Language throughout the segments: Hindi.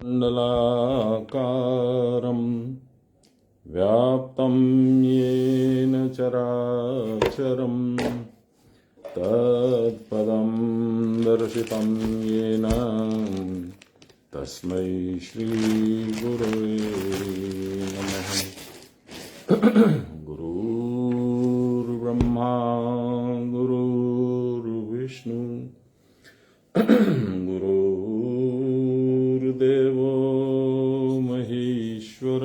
मण्डलाकारं व्याप्तं येन चराचरं तत्पदं दर्शितं येन तस्मै श्रीगुरुवे नमः। गुरुर्ब्रह्मा गुरुर्विष्णु गुरुर्देवो महेश्वर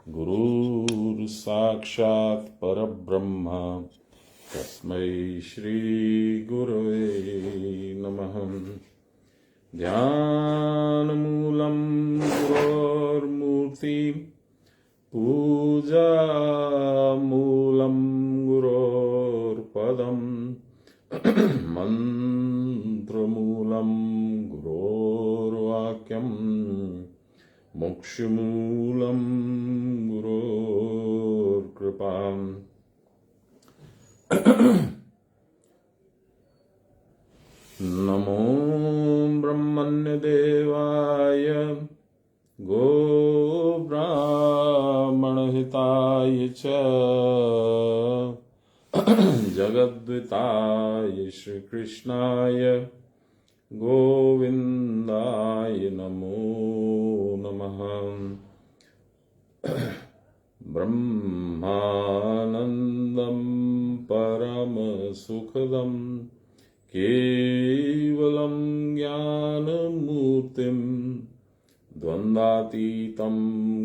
गुरुर्साक्षात् परब्रह्म तस्मै श्रीगुरवे नमः। ध्यानमूलं गुरोर्मूर्ति पूजामूलं गुरोर्पदम् मन्त्रमूलं गुरोर्वाक्यं मोक्षमूलं गुरोर्कृपाम्। नमो ब्रह्मण्यदेवाय गोब्राह्मणहिताय च जगद्विताय श्रीकृष्णाय गोविन्दाय नमो नमः। ब्रह्मानन्दं परमसुखदं केवलं ज्ञानमूर्तिं द्वन्द्वातीतं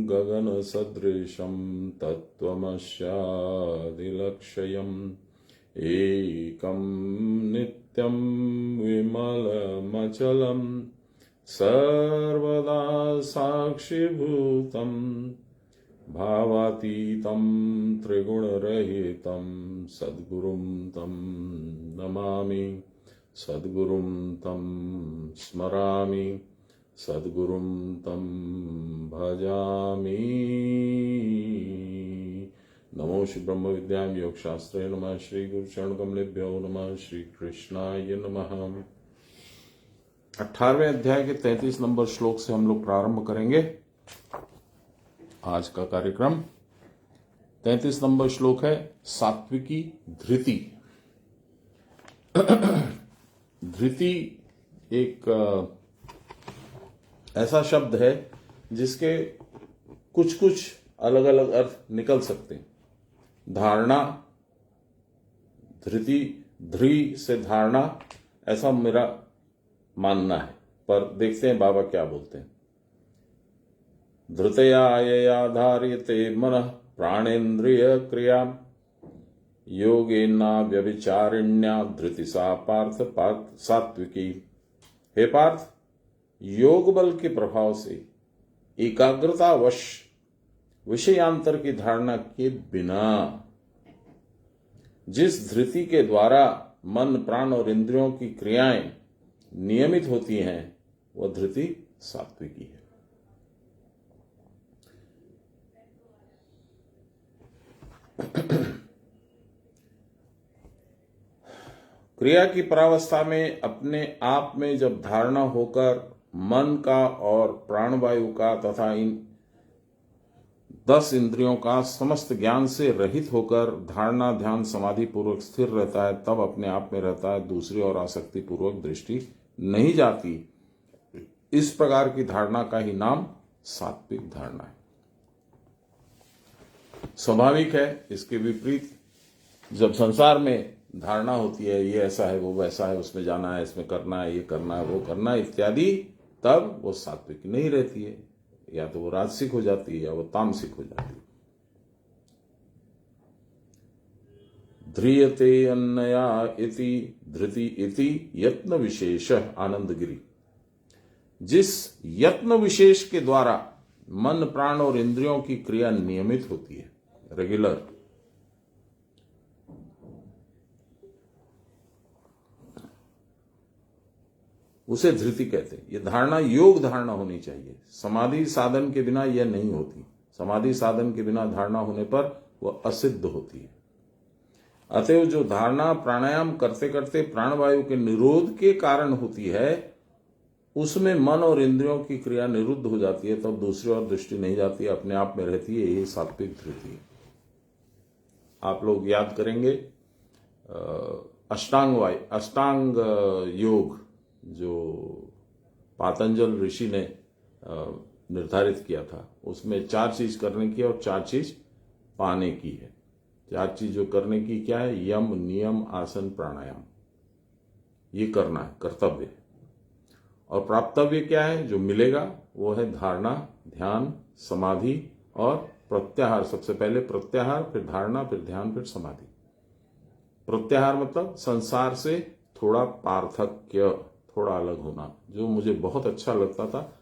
गगनसदृशं तत्त्वमस्यादिलक्ष्यम् एकं नित्यं विमलमचलं सर्वदा साक्षिभूतं भावातीतं त्रिगुणरहितं सद्गुरुं तं नमामि सद्गुरुं तं स्मरामि सद्गुरुं तं भजामि। नमो श्री ब्रह्म विद्यां योग शास्त्रे नमः। श्री गुरु चरण कमलेभ्यो नमः। श्री कृष्णाय नमः। 18वें अध्याय के 33 नंबर श्लोक से हम लोग प्रारंभ करेंगे आज का कार्यक्रम। 33 नंबर श्लोक है सात्विकी धृति। धृति एक ऐसा शब्द है जिसके कुछ कुछ अलग अलग अर्थ निकल सकते हैं। धारणा, धृति, ध्री से धारणा, ऐसा मेरा मानना है, पर देखते हैं बाबा क्या बोलते हैं। धृतया यया धार्यते मनः प्राणेन्द्रिय क्रिया योगेना व्यभिचारिण्या धृति सा पार्थ सात्विकी। हे पार्थ, योग बल के प्रभाव से एकाग्रतावश विषयांतर की धारणा के बिना जिस धृति के द्वारा मन, प्राण और इंद्रियों की क्रियाएं नियमित होती हैं, वह धृति सात्विकी है। क्रिया की परावस्था में अपने आप में जब धारणा होकर मन का और प्राणवायु का तथा इन 10 इंद्रियों का समस्त ज्ञान से रहित होकर धारणा, ध्यान, समाधि पूर्वक स्थिर रहता है, तब अपने आप में रहता है, दूसरी ओर आसक्ति पूर्वक दृष्टि नहीं जाती। इस प्रकार की धारणा का ही नाम सात्विक धारणा है। स्वाभाविक है, इसके विपरीत जब संसार में धारणा होती है, ये ऐसा है, वो वैसा है, उसमें जाना है, इसमें करना है, ये करना है, वो करना है इत्यादि, तब वो सात्विक नहीं रहती है। या तो वो राजसिक हो जाती है या वो तामसिक हो जाती है। ध्रियते अन्नया इति धृति इति यत्न विशेष आनंदगिरी। जिस यत्न विशेष के द्वारा मन, प्राण और इंद्रियों की क्रिया नियमित होती है, रेगुलर, उसे धृति कहते हैं। यह धारणा योग धारणा होनी चाहिए। समाधि साधन के बिना यह नहीं होती। समाधि साधन के बिना धारणा होने पर वह असिद्ध होती है। अतएव जो धारणा प्राणायाम करते करते प्राणवायु के निरोध के कारण होती है, उसमें मन और इंद्रियों की क्रिया निरुद्ध हो जाती है, तब दूसरी ओर दृष्टि नहीं जाती, अपने आप में रहती है। यही सात्विक धृति है। आप लोग याद करेंगे अष्टांग योग जो पातंजल ऋषि ने निर्धारित किया था, उसमें 4 चीज करने की और 4 चीज पाने की है। 4 चीज जो करने की क्या है? यम, नियम, आसन, प्राणायाम। ये करना है, कर्तव्य। और प्राप्तव्य क्या है? जो मिलेगा वो है धारणा, ध्यान, समाधि और प्रत्याहार। सबसे पहले प्रत्याहार, फिर धारणा, फिर ध्यान, फिर समाधि। प्रत्याहार मतलब संसार से थोड़ा पार्थक्य, थोड़ा अलग होना। जो मुझे बहुत अच्छा लगता था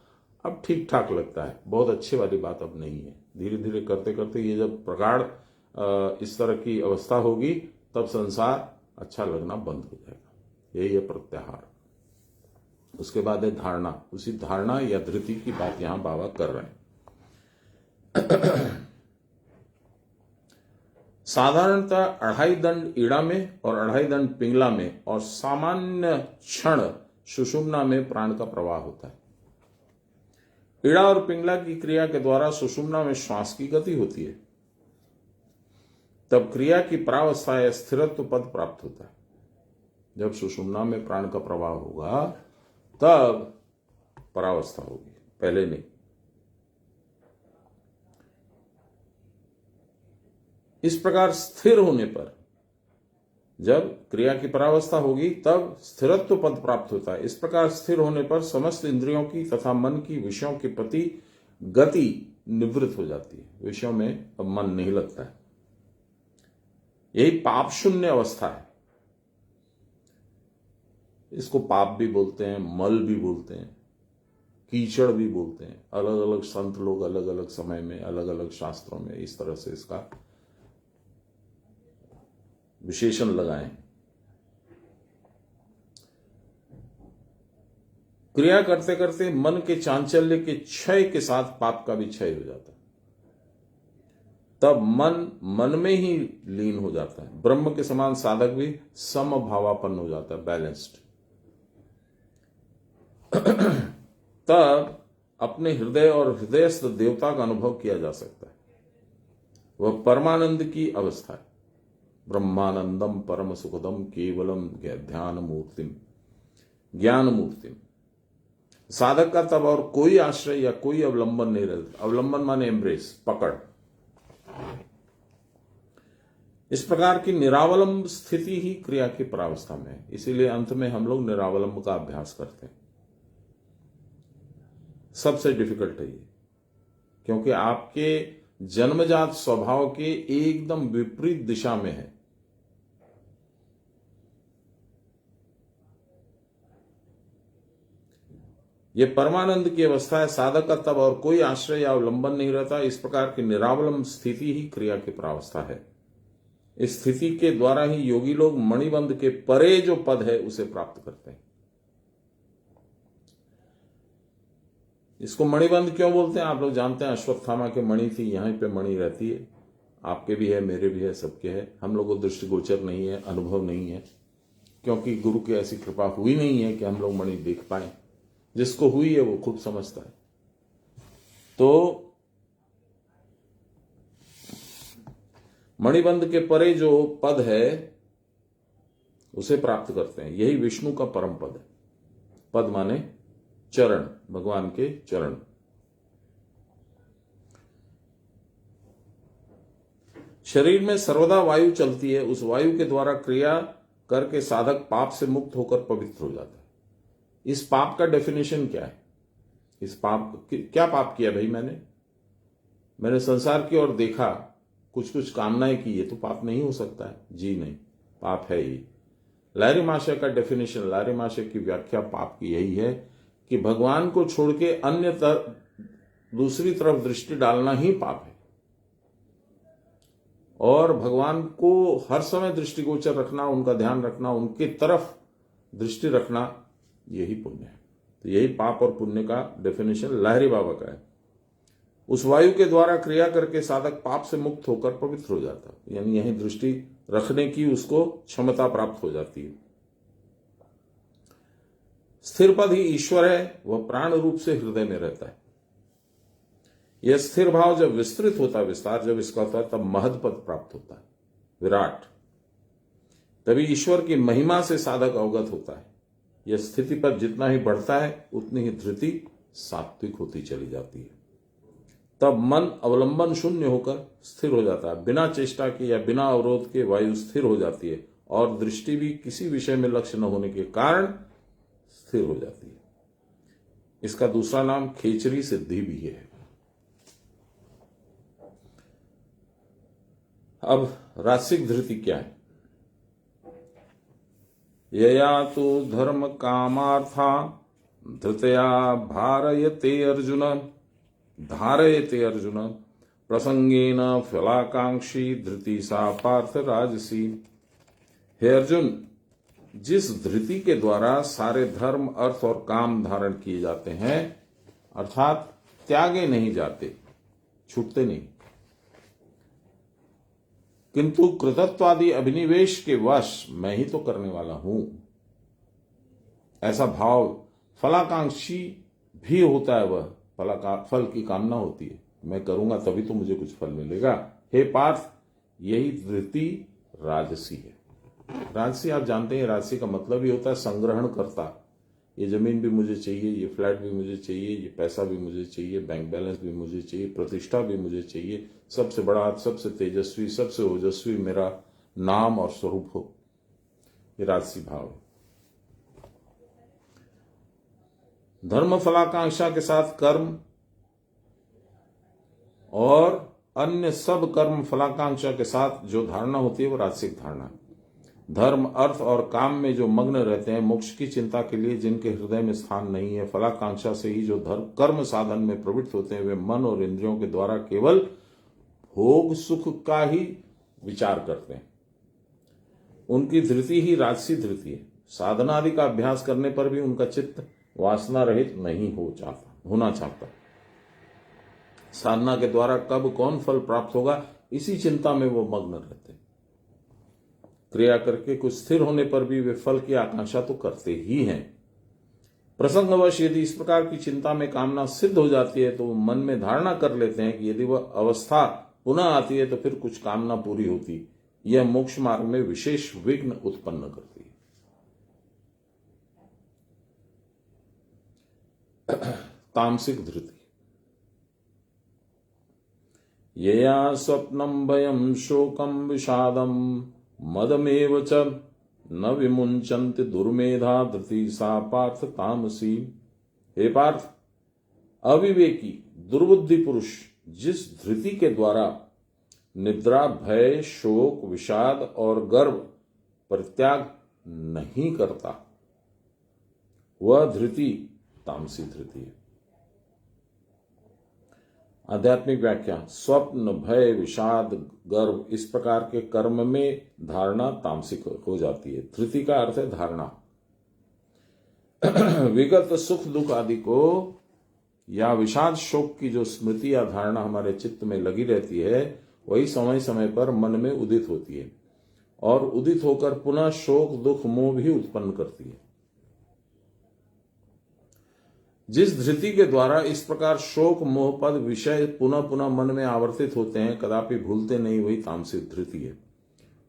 अब ठीक ठाक लगता है, बहुत अच्छे वाली बात अब नहीं है। धीरे धीरे करते करते ये जब प्रगाढ़ इस तरह की अवस्था होगी, तब संसार अच्छा लगना बंद हो जाएगा। यही है प्रत्याहार। उसके बाद है धारणा। उसी धारणा या धृति की बात यहां बाबा कर रहे हैं। साधारणतः 2.5 दंड ईड़ा में और 2.5 दंड पिंगला में और सामान्य क्षण सुषुम्ना में प्राण का प्रवाह होता है। ईड़ा और पिंगला की क्रिया के द्वारा सुषुम्ना में श्वास की गति होती है। तब क्रिया की परावस्था या स्थिरत्व पद प्राप्त होता है। जब सुषुम्ना में प्राण का प्रवाह होगा तब परावस्था होगी, पहले नहीं। इस प्रकार स्थिर होने पर, जब क्रिया की परावस्था होगी तब स्थिरत्व पद प्राप्त होता है। इस प्रकार स्थिर होने पर समस्त इंद्रियों की तथा मन की विषयों के प्रति गति निवृत्त हो जाती है। विषयों में अब मन नहीं लगता है। यही पाप शून्य अवस्था है। इसको पाप भी बोलते हैं, मल भी बोलते हैं, कीचड़ भी बोलते हैं। अलग अलग संत लोग अलग अलग समय में, अलग अलग शास्त्रों में इस तरह से इसका विशेषण लगाएं। क्रिया करते करते मन के चांचल्य के क्षय के साथ पाप का भी क्षय हो जाता है। तब मन में ही लीन हो जाता है। ब्रह्म के समान साधक भी समभावापन्न हो जाता है, बैलेंस्ड। तब अपने हृदय और हृदयस्थ देवता का अनुभव किया जा सकता है। वह परमानंद की अवस्था है। ब्रह्मानंदम परम सुखदम केवलम ध्यान मूर्तिम, ज्ञान मूर्तिम। साधक का तब और कोई आश्रय या कोई अवलंबन नहीं रहता। अवलंबन माने एम्ब्रेस, पकड़। इस प्रकार की निरावलंब स्थिति ही क्रिया की परावस्था में है। इसीलिए अंत में हम लोग निरावलंब का अभ्यास करते हैं। सबसे डिफिकल्ट है ये, क्योंकि आपके जन्मजात स्वभाव के एकदम विपरीत दिशा में है। यह परमानंद की अवस्था है। साधक का तब और कोई आश्रय या अवलंबन नहीं रहता। इस प्रकार की निरावलंब स्थिति ही क्रिया की परावस्था है। इस स्थिति के द्वारा ही योगी लोग मणिबंध के परे जो पद है उसे प्राप्त करते हैं। इसको मणिबंध क्यों बोलते हैं? आप लोग जानते हैं, अश्वत्थामा के मणि थी, यहीं पे मणि रहती है। आपके भी है, मेरे भी है, सबके है। हम लोगों को दृष्टिगोचर नहीं है, अनुभव नहीं है, क्योंकि गुरु की ऐसी कृपा हुई नहीं है कि हम लोग मणि देख पाए। जिसको हुई है वो खुद समझता है। तो मणिबंध के परे जो पद है उसे प्राप्त करते हैं। यही विष्णु का परम पद है। पद माने चरण, भगवान के चरण। शरीर में सर्वदा वायु चलती है। उस वायु के द्वारा क्रिया करके साधक पाप से मुक्त होकर पवित्र हो जाता है। इस पाप का डेफिनेशन क्या है? इस पाप क्या पाप किया भाई? मैंने संसार की ओर देखा, कुछ कुछ कामनाएं की, ये तो पाप नहीं हो सकता है। जी नहीं, पाप है ये। लारी माशय का डेफिनेशन, लारी माशय की व्याख्या पाप की यही है कि भगवान को छोड़ के अन्य दूसरी तरफ दृष्टि डालना ही पाप है। और भगवान को हर समय दृष्टिगोचर रखना, उनका ध्यान रखना, उनकी तरफ दृष्टि रखना, यही पुण्य है। तो यही पाप और पुण्य का डेफिनेशन लाहिरी बाबा का है। उस वायु के द्वारा क्रिया करके साधक पाप से मुक्त होकर पवित्र हो जाता है। यानी यही दृष्टि रखने की उसको क्षमता प्राप्त हो जाती है। स्थिर पद ही ईश्वर है, वह प्राण रूप से हृदय में रहता है। यह स्थिर भाव जब विस्तृत होता है, विस्तार जब इसका होता है, तब महद पद प्राप्त होता है, विराट। तभी ईश्वर की महिमा से साधक अवगत होता है। यह स्थिति पद जितना ही बढ़ता है उतनी ही धृति सात्विक होती चली जाती है। तब मन अवलंबन शून्य होकर स्थिर हो जाता है। बिना चेष्टा के या बिना अवरोध के वायु स्थिर हो जाती है और दृष्टि भी किसी विषय में लक्ष्य न होने के कारण स्थिर हो जाती है। इसका दूसरा नाम खेचरी सिद्धि भी है। अब रासिक धृति क्या है? यया तो धर्म कामार्था धृतया धारयते अर्जुन प्रसंगेन फलाकांक्षी धृति सा पार्थ राजसी। हे अर्जुन, जिस धृति के द्वारा सारे धर्म, अर्थ और काम धारण किए जाते हैं, अर्थात त्यागे नहीं जाते, छूटते नहीं, किंतु कृतत्वादि अभिनिवेश के वश मैं ही तो करने वाला हूं, ऐसा भाव फलाकांक्षी भी होता है। वह फल की कामना होती है, मैं करूंगा तभी तो मुझे कुछ फल मिलेगा। हे पार्थ, यही धृति राजसी है। राजसी आप जानते हैं, राजसी का मतलब ही होता है संग्रहण करता। ये जमीन भी मुझे चाहिए, ये फ्लैट भी मुझे चाहिए, ये पैसा भी मुझे चाहिए, बैंक बैलेंस भी मुझे चाहिए, प्रतिष्ठा भी मुझे चाहिए, सबसे बड़ा, सबसे तेजस्वी, सबसे ओजस्वी मेरा नाम और स्वरूप हो। ये राजसी भाव है। धर्म फलाकांक्षा के साथ कर्म और अन्य सब कर्म फलाकांक्षा के साथ जो धारणा होती है वो राजसिक धारणा है। धर्म, अर्थ और काम में जो मग्न रहते हैं, मोक्ष की चिंता के लिए जिनके हृदय में स्थान नहीं है, फलाकांक्षा से ही जो धर्म कर्म साधन में प्रवृत्त होते हैं, वे मन और इंद्रियों के द्वारा केवल भोग सुख का ही विचार करते हैं। उनकी धृति ही राजसी धृति है। साधना आदि का अभ्यास करने पर भी उनका चित्त वासना रहित नहीं होना चाहता। साधना के द्वारा कब कौन फल प्राप्त होगा, इसी चिंता में वो मग्न रहते हैं। क्रिया करके कुछ स्थिर होने पर भी वे फल की आकांक्षा तो करते ही हैं। प्रसंगवश यदि इस प्रकार की चिंता में कामना सिद्ध हो जाती है तो मन में धारणा कर लेते हैं कि यदि वह अवस्था पुनः आती है तो फिर कुछ कामना पूरी होती। यह मोक्ष मार्ग में विशेष विघ्न उत्पन्न करती है। तामसिक धृति। यया स्वप्नम भयम शोकम विषादम मदमेव च न विमुंचन्ति दुर्मेधा धृति सा पार्थ तामसी। हे पार्थ, अविवेकी दुर्बुद्धि पुरुष जिस धृति के द्वारा निद्रा, भय, शोक, विषाद और गर्व परित्याग नहीं करता, वह धृति तामसी धृति है। आध्यात्मिक व्याख्या। स्वप्न, भय, विषाद, गर्व इस प्रकार के कर्म में धारणा तामसिक हो जाती है। धृति का अर्थ है धारणा। विगत सुख दुख आदि को या विषाद शोक की जो स्मृति या धारणा हमारे चित्त में लगी रहती है, वही समय समय पर मन में उदित होती है और उदित होकर पुनः शोक दुख मोह भी उत्पन्न करती है। जिस धृति के द्वारा इस प्रकार शोक मोह पद विषय पुनः पुनः मन में आवर्तित होते हैं, कदापि भूलते नहीं, वही तामसिक धृति है।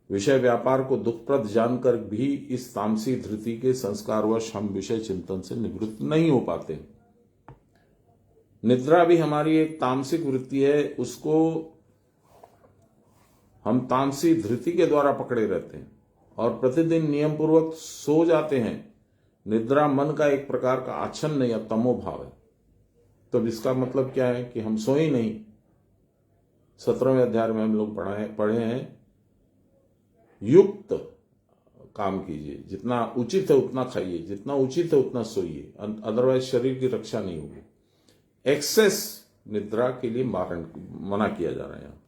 विषय व्यापार को दुखप्रद जानकर भी इस तामसी धृति के संस्कारवश हम विषय चिंतन से निवृत्त नहीं हो पाते। निद्रा भी हमारी एक तामसिक वृत्ति है, उसको हम तामसी धृति के द्वारा पकड़े रहते हैं और प्रतिदिन नियम पूर्वक सो जाते हैं। निद्रा मन का एक प्रकार का आच्छन्न या तमो भाव है। तो इसका मतलब क्या है कि हम सोए नहीं। 17वें अध्याय में हम लोग पढ़े हैं, युक्त काम कीजिए, जितना उचित है उतना खाइए, जितना उचित है उतना सोइए, अदरवाइज शरीर की रक्षा नहीं होगी। एक्सेस निद्रा के लिए मना किया जा रहा है।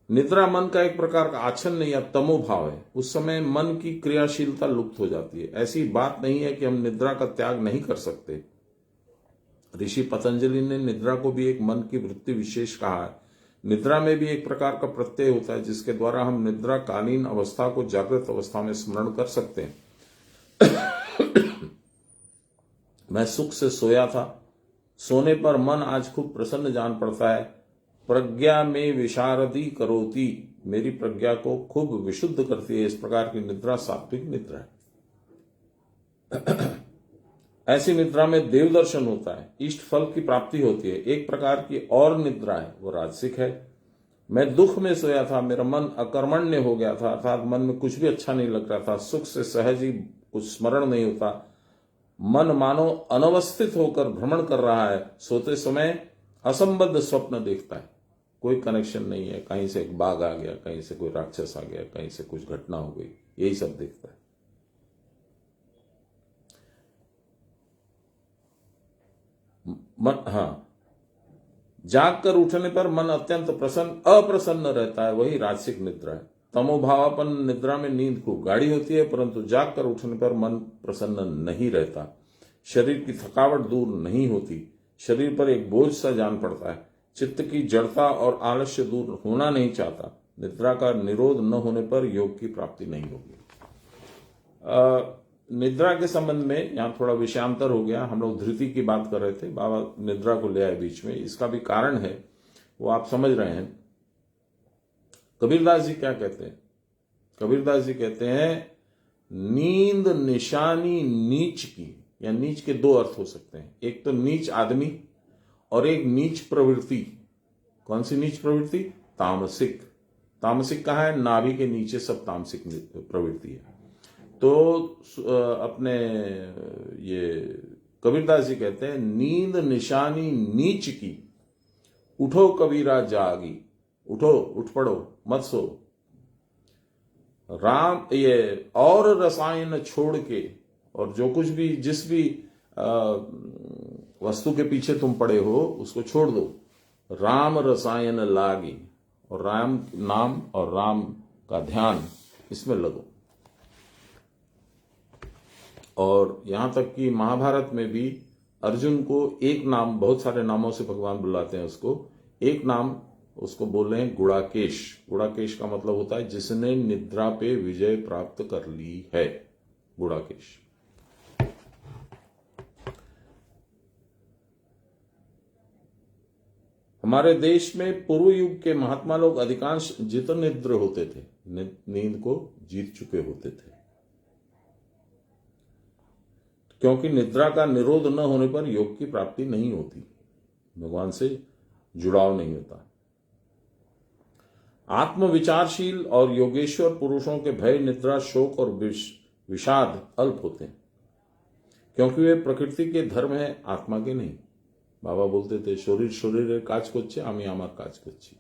निद्रा मन का एक प्रकार का आच्छन्न या तमो भाव है। उस समय मन की क्रियाशीलता लुप्त हो जाती है। ऐसी बात नहीं है कि हम निद्रा का त्याग नहीं कर सकते। ऋषि पतंजलि ने निद्रा को भी एक मन की वृत्ति विशेष कहा है, निद्रा में भी एक प्रकार का प्रत्यय होता है जिसके द्वारा हम निद्रा कालीन अवस्था को जागृत अवस्था में स्मरण कर सकते हैं। मैं सुख से सोया था, सोने पर मन आज खूब प्रसन्न जान पड़ता है। प्रज्ञा में विशारदी करोती, मेरी प्रज्ञा को खूब विशुद्ध करती है। इस प्रकार की निद्रा सात्विक निद्रा है। ऐसी निद्रा में देव दर्शन होता है, इष्ट फल की प्राप्ति होती है। एक प्रकार की और निद्रा है, वो राजसिक है। मैं दुख में सोया था, मेरा मन अकर्मण्य हो गया था, अर्थात मन में कुछ भी अच्छा नहीं लग रहा था, सुख से सहज ही कुछ स्मरण नहीं होता, मन मानो अनवस्थित होकर भ्रमण कर रहा है। सोते समय असंबद्ध स्वप्न देखता है, कोई कनेक्शन नहीं है, कहीं से एक बाघ आ गया, कहीं से कोई राक्षस आ गया, कहीं से कुछ घटना हो गई, यही सब देखता है। जाग कर उठने पर मन अत्यंत अप्रसन्न रहता है, वही राजसिक निद्रा है। तमोभावापन निद्रा में नींद खूब गाढ़ी होती है, परंतु जाग कर उठने पर मन प्रसन्न नहीं रहता। शरीर की थकावट दूर नहीं होती, शरीर पर एक बोझ सा जान पड़ता है। चित्त की जड़ता और आलस्य दूर होना नहीं चाहता। निद्रा का निरोध न होने पर योग की प्राप्ति नहीं होगी। निद्रा के संबंध में यहां थोड़ा विषयांतर हो गया। हम लोग धृति की बात कर रहे थे, बाबा निद्रा को ले आए बीच में। इसका भी कारण है, वो आप समझ रहे हैं। कबीरदास जी क्या कहते हैं? कबीरदास जी कहते हैं, नींद निशानी नीच की, या नीच के दो अर्थ हो सकते हैं। एक तो नीच आदमी और एक नीच प्रवृत्ति। कौन सी नीच प्रवृत्ति? तामसिक। तामसिक कहाँ है? नाभि के नीचे सब तामसिक प्रवृत्ति है। तो अपने ये कबीरदास जी कहते हैं, नींद निशानी नीच की, उठो कबीरा जागी, उठो, उठ पड़ो, मत सो। राम ये और रसायन छोड़ के, और जो कुछ भी जिस भी वस्तु के पीछे तुम पड़े हो उसको छोड़ दो। राम रसायन लागी, और राम नाम और राम का ध्यान, इसमें लगो। और यहां तक कि महाभारत में भी अर्जुन को एक नाम, बहुत सारे नामों से भगवान बुलाते हैं उसको, एक नाम उसको बोल रहे हैं गुड़ाकेश। गुड़ाकेश का मतलब होता है जिसने निद्रा पे विजय प्राप्त कर ली है, गुड़ाकेश। हमारे देश में पूर्व युग के महात्मा लोग अधिकांश जितनिद्र होते थे, नींद को जीत चुके होते थे, क्योंकि निद्रा का निरोध न होने पर योग की प्राप्ति नहीं होती, भगवान से जुड़ाव नहीं होता। आत्मविचारशील और योगेश्वर पुरुषों के भय, निद्रा, शोक और विषाद अल्प होते हैं, क्योंकि वे प्रकृति के धर्म है, आत्मा के नहीं। बाबा बोलते थे, शरीर शरीरेर काज करছে, आमी आमार काज करছি।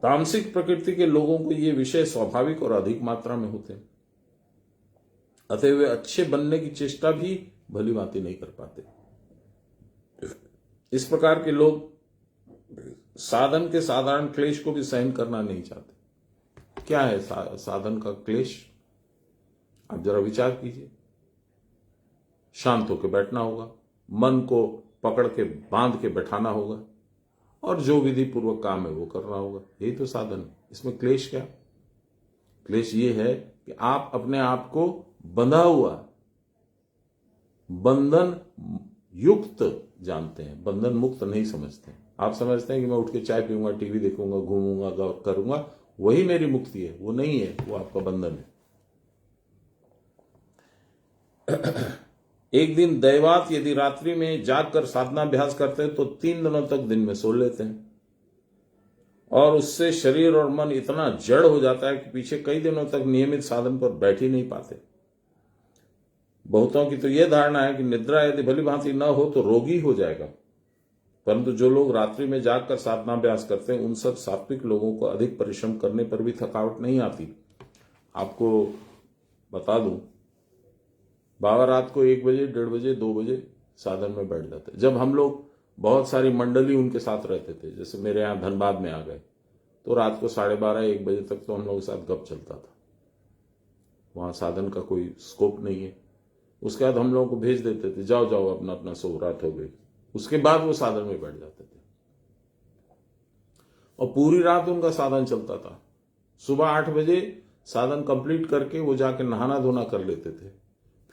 तामसिक प्रकृति के लोगों को ये विषय स्वाभाविक और अधिक मात्रा में होते हैं, अतः वे अच्छे बनने की चेष्टा भी भली भांति नहीं कर पाते। इस प्रकार के लोग साधन के साधारण क्लेश को भी सहन करना नहीं चाहते। क्या है साधन का क्लेश? आप जरा विचार कीजिए। शांत होकर बैठना होगा, मन को पकड़ के बांध के बैठाना होगा, और जो विधि पूर्वक काम है वो करना होगा, यही तो साधन है। इसमें क्लेश क्या? क्लेश ये है कि आप अपने आप को बंधा हुआ, बंधन युक्त जानते हैं, बंधन मुक्त नहीं समझते हैं। आप समझते हैं कि मैं उठ के चाय पीऊंगा, टीवी देखूंगा, घूमूंगा, करूंगा, वही मेरी मुक्ति है। वो नहीं है, वो आपका बंधन है। एक दिन दैवात यदि रात्रि में जागकर साधनाभ्यास करते हैं तो 3 दिनों तक दिन में सो लेते हैं, और उससे शरीर और मन इतना जड़ हो जाता है कि पीछे कई दिनों तक नियमित साधन पर बैठ ही नहीं पाते। बहुतों की तो यह धारणा है कि निद्रा यदि भली भांति न हो तो रोगी हो जाएगा, परंतु जो लोग रात्रि में जागकर साधनाभ्यास करते हैं उन सब सात्विक लोगों को अधिक परिश्रम करने पर भी थकावट नहीं आती। आपको बता दूं, बाबा रात को 1 बजे, 1:30 बजे, 2 बजे साधन में बैठ जाते। जब हम लोग बहुत सारी मंडली उनके साथ रहते थे, जैसे मेरे यहाँ धनबाद में आ गए, तो रात को 12:30, 1 बजे तक तो हम लोगों के साथ गप चलता था। वहां साधन का कोई स्कोप नहीं है। उसके बाद हम लोगों को भेज देते थे, जाओ जाओ अपना अपना सो, रात हो गई, उसके बाद वो साधन में बैठ जाते थे और पूरी रात उनका साधन चलता था। सुबह 8 बजे साधन कंप्लीट करके वो जाके नहाना धोना कर लेते थे,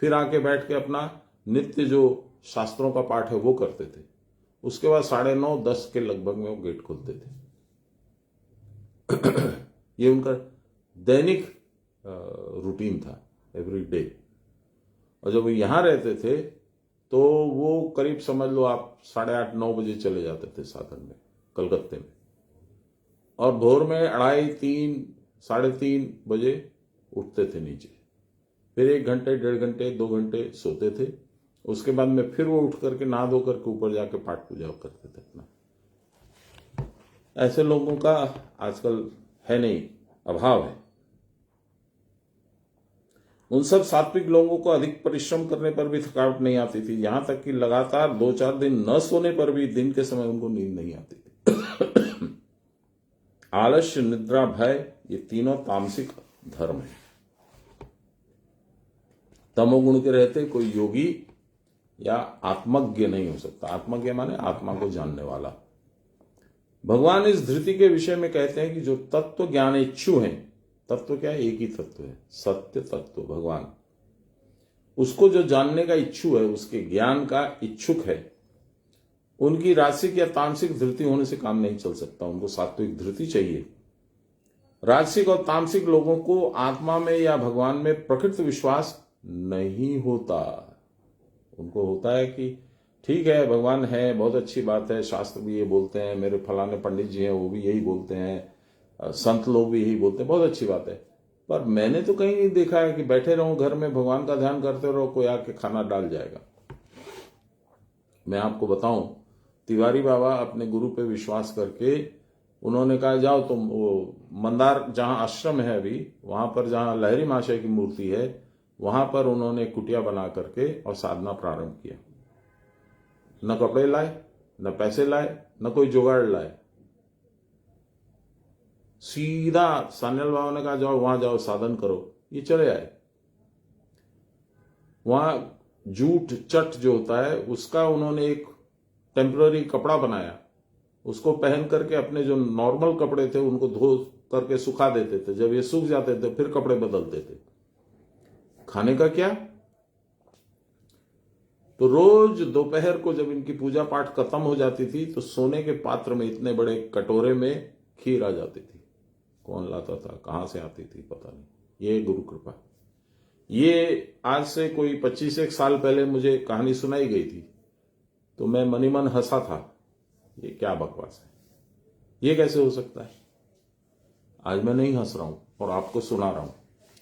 फिर आके बैठ के अपना नित्य जो शास्त्रों का पाठ है वो करते थे। उसके बाद 9:30-10 के लगभग में वो गेट खोलते थे। ये उनका दैनिक रूटीन था, एवरी डे। और जब वो यहां रहते थे तो वो करीब समझ लो आप 8:30-9 बजे चले जाते थे साधन में कलकत्ते में, और भोर में 2:30, 3:30 बजे उठते थे नीचे, फिर 1 घंटे 1.5 घंटे 2 घंटे सोते थे। उसके बाद में फिर वो उठ करके नहा धो करके ऊपर जाके पाठ पूजा करते थे अपना। ऐसे लोगों का आजकल है नहीं, अभाव है। उन सब सात्विक लोगों को अधिक परिश्रम करने पर भी थकावट नहीं आती थी, यहां तक कि लगातार 2-4 दिन न सोने पर भी दिन के समय उनको नींद नहीं आती थी। आलस्य, निद्रा, भय, ये तीनों तामसिक धर्म है। तमोगुण के रहते कोई योगी या आत्मज्ञ नहीं हो सकता। आत्मज्ञ माने आत्मा को जानने वाला। भगवान इस धृति के विषय में कहते हैं कि जो तत्व ज्ञान इच्छु हैं, तत्व क्या है? एक ही तत्व है, सत्य तत्व भगवान। उसको जो जानने का इच्छु है, उसके ज्ञान का इच्छुक है, उनकी राजसिक या तामसिक धृति होने से काम नहीं चल सकता। उनको सात्विक धृति चाहिए। राजसिक और तामसिक लोगों को आत्मा में या भगवान में प्रकृत विश्वास नहीं होता। उनको होता है कि ठीक है, भगवान है, बहुत अच्छी बात है, शास्त्र भी ये बोलते हैं, मेरे फलाने पंडित जी हैं वो भी यही बोलते हैं, संत लोग भी यही बोलते हैं, बहुत अच्छी बात है, पर मैंने तो कहीं नहीं देखा है कि बैठे रहो घर में भगवान का ध्यान करते रहो, कोई आके खाना डाल जाएगा। मैं आपको बताऊं, तिवारी बाबा अपने गुरु पे विश्वास करके उन्होंने कहा जाओ तुम वो मंदार जहां आश्रम है अभी, वहां पर जहां लहरी महाशय की मूर्ति है, वहां पर उन्होंने कुटिया बना करके और साधना प्रारंभ किया। न कपड़े लाए, न पैसे लाए, न कोई जुगाड़ लाए, सीधा सान्याल बाबा ने कहा जाओ वहां जाओ साधन करो, ये चले आए। वहां जूट चट जो होता है उसका उन्होंने एक टेम्पररी कपड़ा बनाया, उसको पहन करके अपने जो नॉर्मल कपड़े थे उनको धो करके सुखा देते थे। जब ये सूख जाते थे फिर कपड़े बदलते थे। खाने का क्या? तो रोज दोपहर को जब इनकी पूजा पाठ खत्म हो जाती थी तो सोने के पात्र में इतने बड़े कटोरे में खीर आ जाती थी। कौन लाता था, कहां से आती थी पता नहीं। ये गुरु कृपा। ये आज से कोई 25 साल पहले मुझे कहानी सुनाई गई थी तो मैं मनी मन हंसा था, ये क्या बकवास है, ये कैसे हो सकता है। आज मैं नहीं हंस रहा हूं और आपको सुना रहा हूं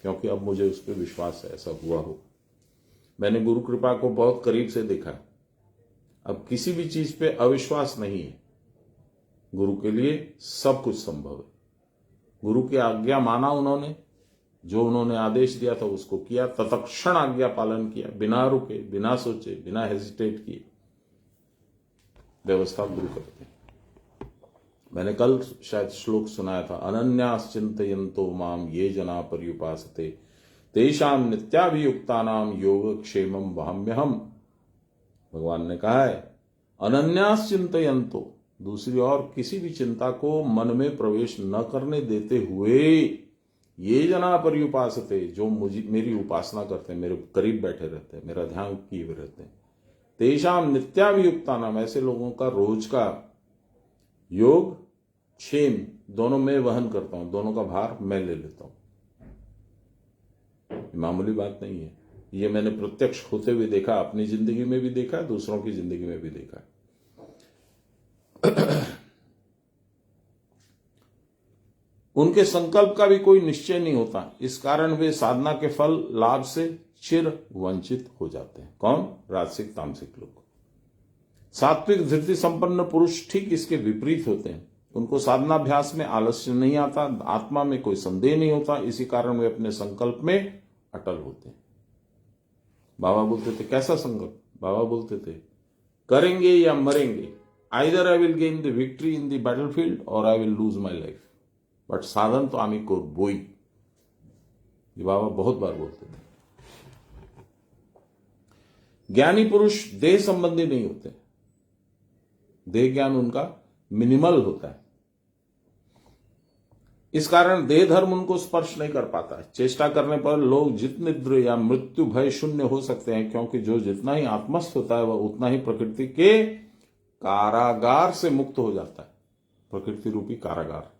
क्योंकि अब मुझे उस पर विश्वास है ऐसा हुआ हो। मैंने गुरु कृपा को बहुत करीब से देखा। अब किसी भी चीज पे अविश्वास नहीं है। गुरु के लिए सब कुछ संभव है। गुरु की आज्ञा माना उन्होंने, जो उन्होंने आदेश दिया था उसको किया, तत्क्षण आज्ञा पालन किया, बिना रुके, बिना सोचे, बिना हेजिटेट किए व्यवस्था गुरु करते हैं। मैंने कल शायद श्लोक सुनाया था, अनन्यास चिंतयन्तो माम ये जना पर्युपासते तेषाम नित्याभियुक्तानाम योगक्षेमम वहाम्यहम। भगवान ने कहा है अनन्यास चिंतयन्तो, दूसरी और किसी भी चिंता को मन में प्रवेश न करने देते हुए, ये जना पर्युपासते, जो मुझे मेरी उपासना करते हैं, मेरे करीब बैठे रहते हैं, मेरा ध्यान किए हुए रहते हैं, तेषाम नित्याभियुक्तानाम, ऐसे लोगों का रोज का योग क्षेम दोनों में वहन करता हूं, दोनों का भार मैं ले लेता हूं। मामूली बात नहीं है। ये मैंने प्रत्यक्ष होते हुए देखा, अपनी जिंदगी में भी देखा, दूसरों की जिंदगी में भी देखा। उनके संकल्प का भी कोई निश्चय नहीं होता, इस कारण वे साधना के फल लाभ से चिर वंचित हो जाते हैं। कौन? राजसिक तामसिक लोग। सात्विक धृति संपन्न पुरुष ठीक इसके विपरीत होते हैं। उनको साधनाभ्यास में आलस्य नहीं आता, आत्मा में कोई संदेह नहीं होता, इसी कारण वे अपने संकल्प में अटल होते हैं। बाबा बोलते थे कैसा संकल्प? बाबा बोलते थे करेंगे या मरेंगे, either I will gain the victory in the battlefield और I will lose my life, but साधन तो आमी को बोई। ये बाबा बहुत बार बोलते थे। ज्ञानी पुरुष देह संबंधी नहीं होते, देह ज्ञान उनका मिनिमल होता है। इस कारण देह धर्म उनको स्पर्श नहीं कर पाता है। चेष्टा करने पर लोग जितनिद्र या मृत्यु भय शून्य हो सकते हैं, क्योंकि जो जितना ही आत्मस्थ होता है वह उतना ही प्रकृति के कारागार से मुक्त हो जाता है। प्रकृति रूपी कारागार।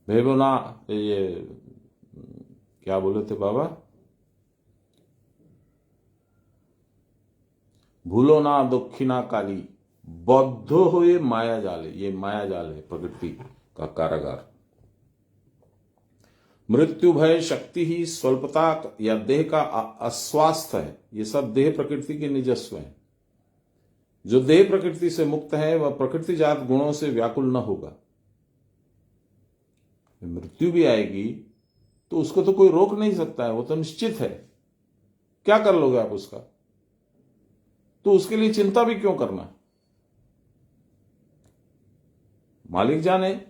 भेबोना, ये क्या बोले थे बाबा, भूलो ना दक्षिणा काली, बद्ध हो ये माया जाल। ये माया जाल है प्रकृति का कारागार। मृत्यु भय शक्ति ही स्वल्पता या देह का अस्वास्थ्य है। ये सब देह प्रकृति के निजस्व हैं। जो देह प्रकृति से मुक्त है वह प्रकृतिजात गुणों से व्याकुल न होगा। मृत्यु भी आएगी तो उसको तो कोई रोक नहीं सकता है, वो तो निश्चित है। क्या कर लोगे आप उसका? तो उसके लिए चिंता भी क्यों करना? मालिक जाने।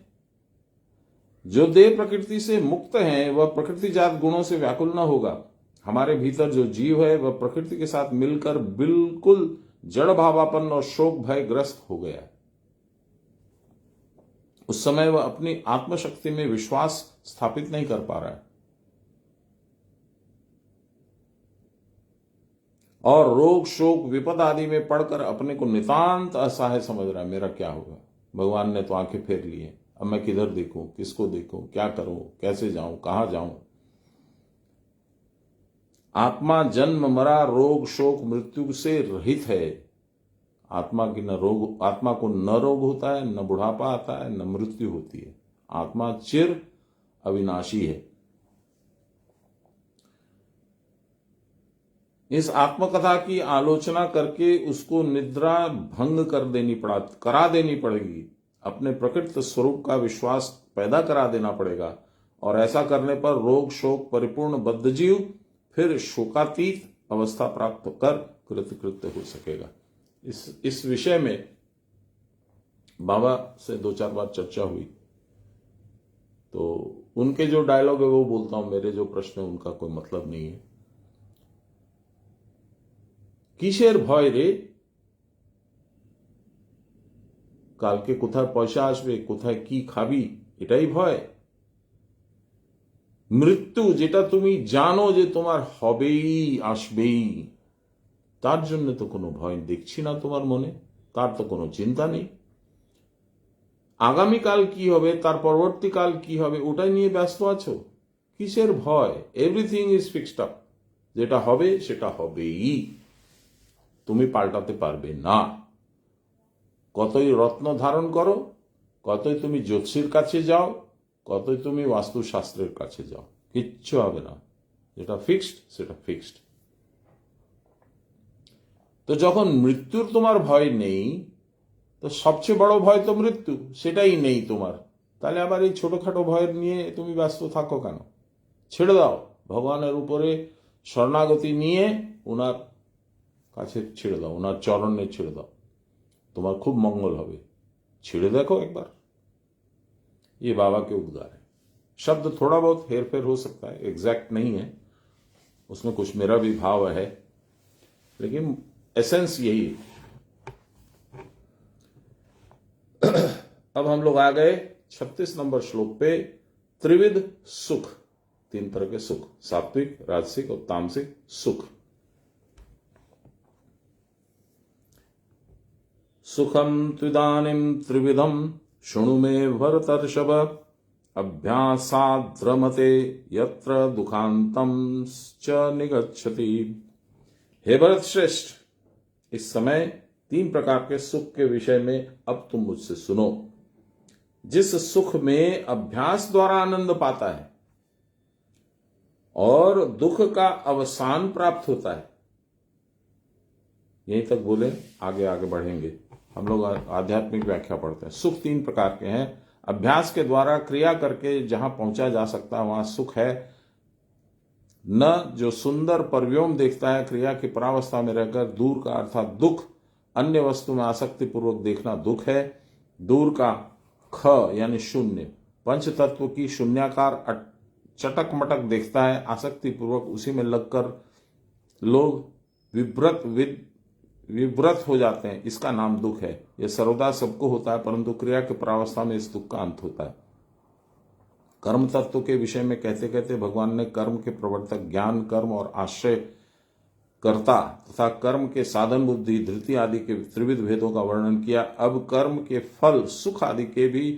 जो देह प्रकृति से मुक्त है वह प्रकृतिजात गुणों से व्याकुल न होगा। हमारे भीतर जो जीव है वह प्रकृति के साथ मिलकर बिल्कुल जड़ भावापन्न और शोक भय ग्रस्त हो गया। उस समय वह अपनी आत्मशक्ति में विश्वास स्थापित नहीं कर पा रहा है और रोग शोक विपद आदि में पड़कर अपने को नितांत असहाय समझ रहा है। मेरा क्या होगा? भगवान ने तो आंखें फेर ली है, अब मैं किधर देखूं, किसको देखूं, क्या करूं, कैसे जाऊं, कहां जाऊं? आत्मा जन्म मरा रोग शोक मृत्यु से रहित है। आत्मा को न रोग होता है, न बुढ़ापा आता है, न मृत्यु होती है। आत्मा चिर अविनाशी है। इस आत्मकथा की आलोचना करके उसको निद्रा भंग करा देनी पड़ेगी। अपने प्रकृत स्वरूप का विश्वास पैदा करा देना पड़ेगा और ऐसा करने पर रोग शोक परिपूर्ण बद्धजीव फिर शोकातीत अवस्था प्राप्त कर कृतकृत्य हो सकेगा। इस विषय में बाबा से 2-4 बार चर्चा हुई तो उनके जो डायलॉग है वो बोलता हूं। मेरे जो प्रश्न है उनका कोई मतलब नहीं है। কিসের ভয় রে? কালকে কোথায় পয়সা আসবে, কোথায় কি খাবি, এটাই ভয়? মৃত্যু যেটা তুমি জানো যে তোমার হবেই, আসবেই, তার জন্য তো কোনো ভয় দেখছি না তোমার মনে। তার তো কোনো চিন্তা নেই। আগামীকাল কি হবে, তার পরবর্তীকাল কি হবে, ওটাই নিয়ে ব্যস্ত আছো। কিসের ভয়? Everything is fixed up. যেটা হবে সেটা হবেই, তুমি পাল্টাতে পারবে না। কতই রত্ন ধারণ করো, কতই তুমি জ্যোতিষীর কাছে যাও, কতই তুমি বাস্তুশাস্ত্রের কাছে যাও, কিচ্ছু হবে না। যেটা ফিক্সড সেটা ফিক্সড। তো যখন মৃত্যুর তোমার ভয় নেই, তো সবচেয়ে বড় ভয় তো মৃত্যু, সেটাই নেই তোমার, তাহলে আবার এই ছোটখাটো ভয়ের নিয়ে তুমি ব্যস্ত থাকো কেন? ছেড়ে দাও। ভগবানের উপরে শরণাগতি নিয়ে ওনার কাছে ছেড়ে দাও, ওনার চরণে ছেড়ে দাও, তোমার খুব मंगल হবে। ছেড়ে देखो एक बार। ये बाबा के उद्गार है। शब्द थोड़ा बहुत हेर फेर हो सकता है, एग्जैक्ट नहीं है, उसमें कुछ मेरा भी भाव है, लेकिन एसेंस यही है। अब हम लोग आ गए 36 नंबर श्लोक पे। त्रिविध सुख, 3 तरह के सुख, सात्विक, राजसिक और तामसिक सुख। सुखम त्विदानीं त्रिविधम शृणु मे भरतर्षभ, अभ्यासाद्रमते यत्र दुखांतम च निगच्छति। हे भरत श्रेष्ठ, इस समय 3 प्रकार के सुख के विषय में अब तुम मुझसे सुनो। जिस सुख में अभ्यास द्वारा आनंद पाता है और दुख का अवसान प्राप्त होता है। यहीं तक बोले, आगे आगे बढ़ेंगे। हम लोग आध्यात्मिक व्याख्या पढ़ते हैं। सुख 3 प्रकार के हैं। अभ्यास के द्वारा क्रिया करके जहां पहुंचा जा सकता है वहां सुख है। न जो सुंदर परव्योम देखता है क्रिया की परावस्था में रहकर, दूर का अर्थात दुख, अन्य वस्तु में आसक्ति पूर्वक देखना दुख है। दूर का ख यानी शून्य, पंच तत्व की शून्याकार चटक मटक देखता है, आसक्ति पूर्वक उसी में लगकर लोग विव्रत हो जाते हैं, इसका नाम दुख है। यह सर्वदा सबको होता है, परंतु क्रिया के प्रावस्था में इस दुख का अंत होता है। कर्म तत्व के विषय में कहते कहते भगवान ने कर्म के प्रवर्तक, ज्ञान, कर्म और आश्रय कर्ता तथा कर्म के साधन, बुद्धि, धृति आदि के त्रिविध भेदों का वर्णन किया। अब कर्म के फल, सुख आदि के भी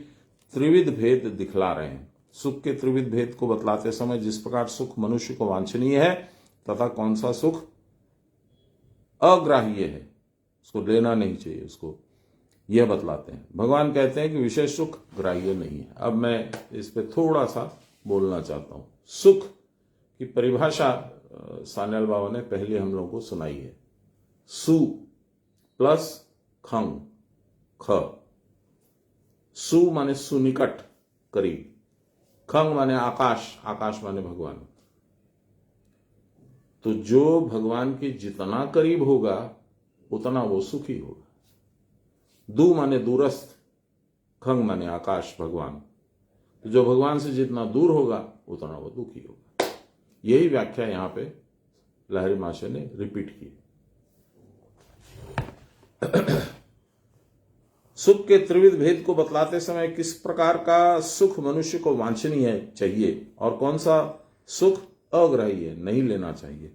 त्रिविध भेद दिखला रहे हैं। सुख के त्रिविध भेद को बतलाते समय जिस प्रकार सुख मनुष्य को वांछनीय है तथा कौन सा सुख अग्राह्य है, उसको लेना नहीं चाहिए, उसको यह बतलाते हैं। भगवान कहते हैं कि विषय सुख ग्राह्य नहीं है। अब मैं इस पे थोड़ा सा बोलना चाहता हूं। सुख की परिभाषा सान्याल बाबा ने पहले हम लोगों को सुनाई है। सु प्लस खंग, ख। सु माने सुनिकट, करीब। खंग माने आकाश, आकाश माने भगवान। तो जो भगवान के जितना करीब होगा उतना वो सुखी होगा। दू माने दूरस्थ, खंग माने आकाश, भगवान। तो जो भगवान से जितना दूर होगा उतना वो दुखी होगा। यही व्याख्या यहां पे लहरी महाशय ने रिपीट की। सुख के त्रिविध भेद को बतलाते समय किस प्रकार का सुख मनुष्य को वांछनीय चाहिए और कौन सा सुख अग्राह्य नहीं लेना चाहिए,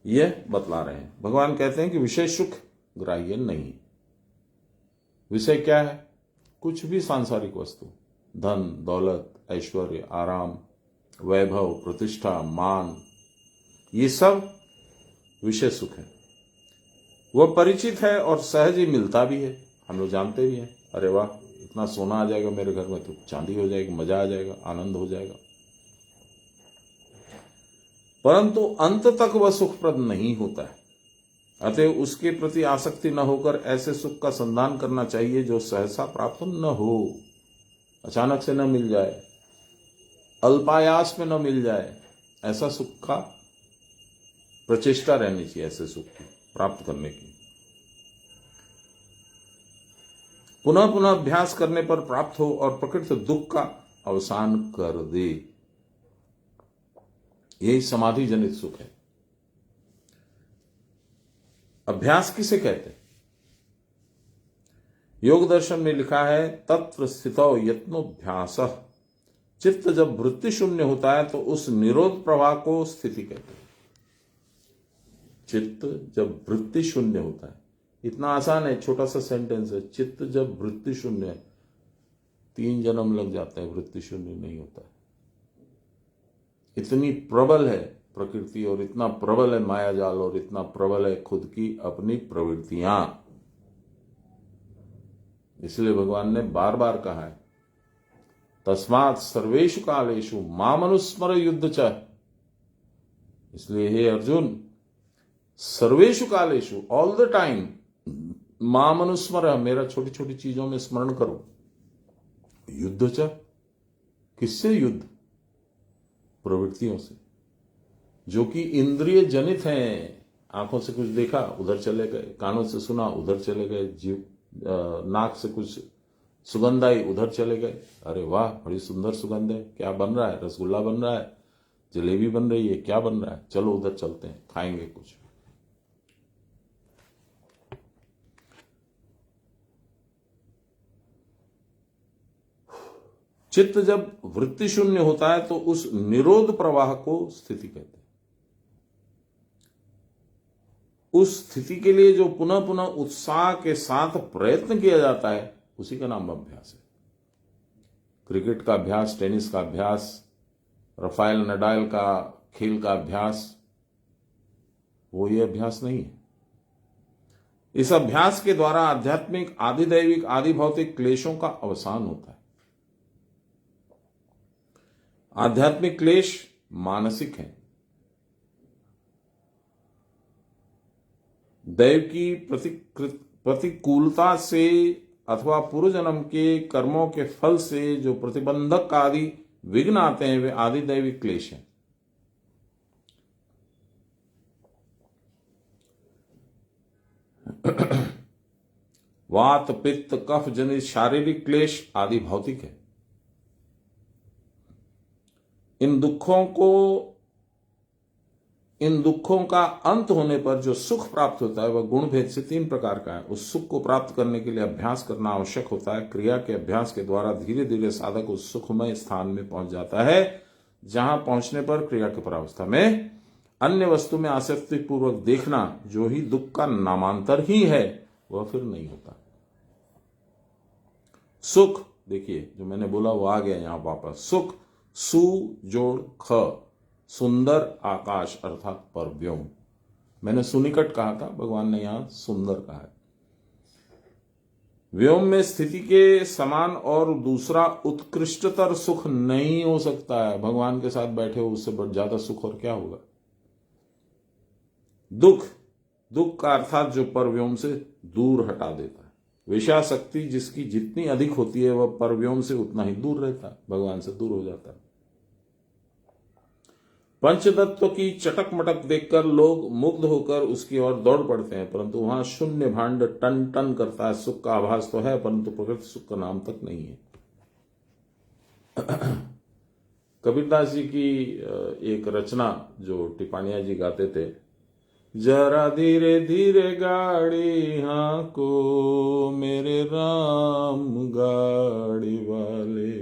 यह बतला रहे हैं। भगवान कहते हैं कि विषय सुख ग्राह्य नहीं। विषय क्या है? कुछ भी सांसारिक वस्तु, धन, दौलत, ऐश्वर्य, आराम, वैभव, प्रतिष्ठा, मान, ये सब विषय सुख है। वह परिचित है और सहज ही मिलता भी है। हम लोग जानते भी हैं, अरे वाह, इतना सोना आ जाएगा मेरे घर में तो चांदी हो जाएगी, मजा आ जाएगा, आनंद हो जाएगा। परंतु अंत तक वह सुखप्रद नहीं होता है। अतः उसके प्रति आसक्ति न होकर ऐसे सुख का संधान करना चाहिए जो सहसा प्राप्त न हो, अचानक से न मिल जाए, अल्पायास में न मिल जाए। ऐसा सुख का प्रचेष्टा रहनी चाहिए, ऐसे सुख की प्राप्त करने की। पुनः पुनः अभ्यास करने पर प्राप्त हो और प्रकृत दुख का अवसान कर दे। यही समाधि जनित सुख है। अभ्यास किसे कहते हैं? योग दर्शन में लिखा है, तत्र स्थितो यत्नोभ्यास। चित्त जब वृत्ति शून्य होता है तो उस निरोध प्रवाह को स्थिति कहते हैं। चित्त जब वृत्ति शून्य होता है, इतना आसान है, छोटा सा सेंटेंस है। चित्त जब वृत्ति शून्य है, 3 जन्म लग जाते हैं, वृत्ति शून्य नहीं होता है। इतनी प्रबल है प्रकृति और इतना प्रबल है माया जाल और इतना प्रबल है खुद की अपनी प्रवृत्तियां। इसलिए भगवान ने बार बार कहा है, तस्मात् सर्वेषु कालेषु माम अनुस्मर युद्ध च। इसलिए हे अर्जुन, सर्वेषु कालेषु, ऑल द टाइम, माम अनुस्मर, मेरा छोटी छोटी चीजों में स्मरण करो। युद्ध च, किससे युद्ध? प्रवृत्तियों से, जो कि इंद्रिय जनित हैं। आंखों से कुछ देखा, उधर चले गए, कानों से सुना, उधर चले गए, जीव नाक से कुछ सुगंध आई, उधर चले गए। अरे वाह, बड़ी सुंदर सुगंध है, क्या बन रहा है? रसगुल्ला बन रहा है, जलेबी बन रही है, क्या बन रहा है? चलो उधर चलते हैं, खाएंगे कुछ। चित्त जब वृत्ति शून्य होता है तो उस निरोध प्रवाह को स्थिति कहते हैं। उस स्थिति के लिए जो पुनः पुनः उत्साह के साथ प्रयत्न किया जाता है, उसी का नाम अभ्यास है। क्रिकेट का अभ्यास, टेनिस का अभ्यास, राफेल नडाल का खेल का अभ्यास, वो ये अभ्यास नहीं है। इस अभ्यास के द्वारा आध्यात्मिक, आदिदैविक, आदि भौतिक क्लेशों का अवसान होता है। आध्यात्मिक क्लेश मानसिक है। दैव की प्रतिकूलता से अथवा पूर्व जन्म के कर्मों के फल से जो प्रतिबंधक आदि विघ्न आते हैं, वे आदि दैविक क्लेश हैं। वात, पित्त, कफ जनित शारीरिक क्लेश आदि भौतिक है। इन दुखों को, इन दुखों का अंत होने पर जो सुख प्राप्त होता है वह गुण भेद से 3 प्रकार का है। उस सुख को प्राप्त करने के लिए अभ्यास करना आवश्यक होता है। क्रिया के अभ्यास के द्वारा धीरे धीरे साधक उस सुखमय स्थान में पहुंच जाता है, जहां पहुंचने पर क्रिया के परावस्था में अन्य वस्तु में आसक्ति पूर्वक देखना, जो ही दुख का नामांतर ही है, वह फिर नहीं होता। सुख, देखिए जो मैंने बोला वो आ गया यहां वापस। सुख, सु जोड़ ख, सुंदर आकाश अर्थात परव्योम। मैंने सुनिकट कहा था, भगवान ने यहां सुंदर कहा है। व्योम में स्थिति के समान और दूसरा उत्कृष्टतर सुख नहीं हो सकता है। भगवान के साथ बैठे हो उससे ज्यादा सुख और क्या होगा। दुख, दुख का अर्थात जो परव्योम से दूर हटा देता है। विषयाशक्ति जिसकी जितनी अधिक होती है वह परव्योम से उतना ही दूर रहता है, भगवान से दूर हो जाता है। पंचतत्व की चटक मटक देखकर लोग मुग्ध होकर उसकी ओर दौड़ पड़ते हैं, परंतु वहां शून्य भांड टन टन करता है। सुख का आभास तो है, परंतु प्रकृति सुख का नाम तक नहीं है। कबीरदास जी की एक रचना जो टिपानिया जी गाते थे, जरा धीरे धीरे गाड़ी हांको मेरे राम गाड़ी वाले,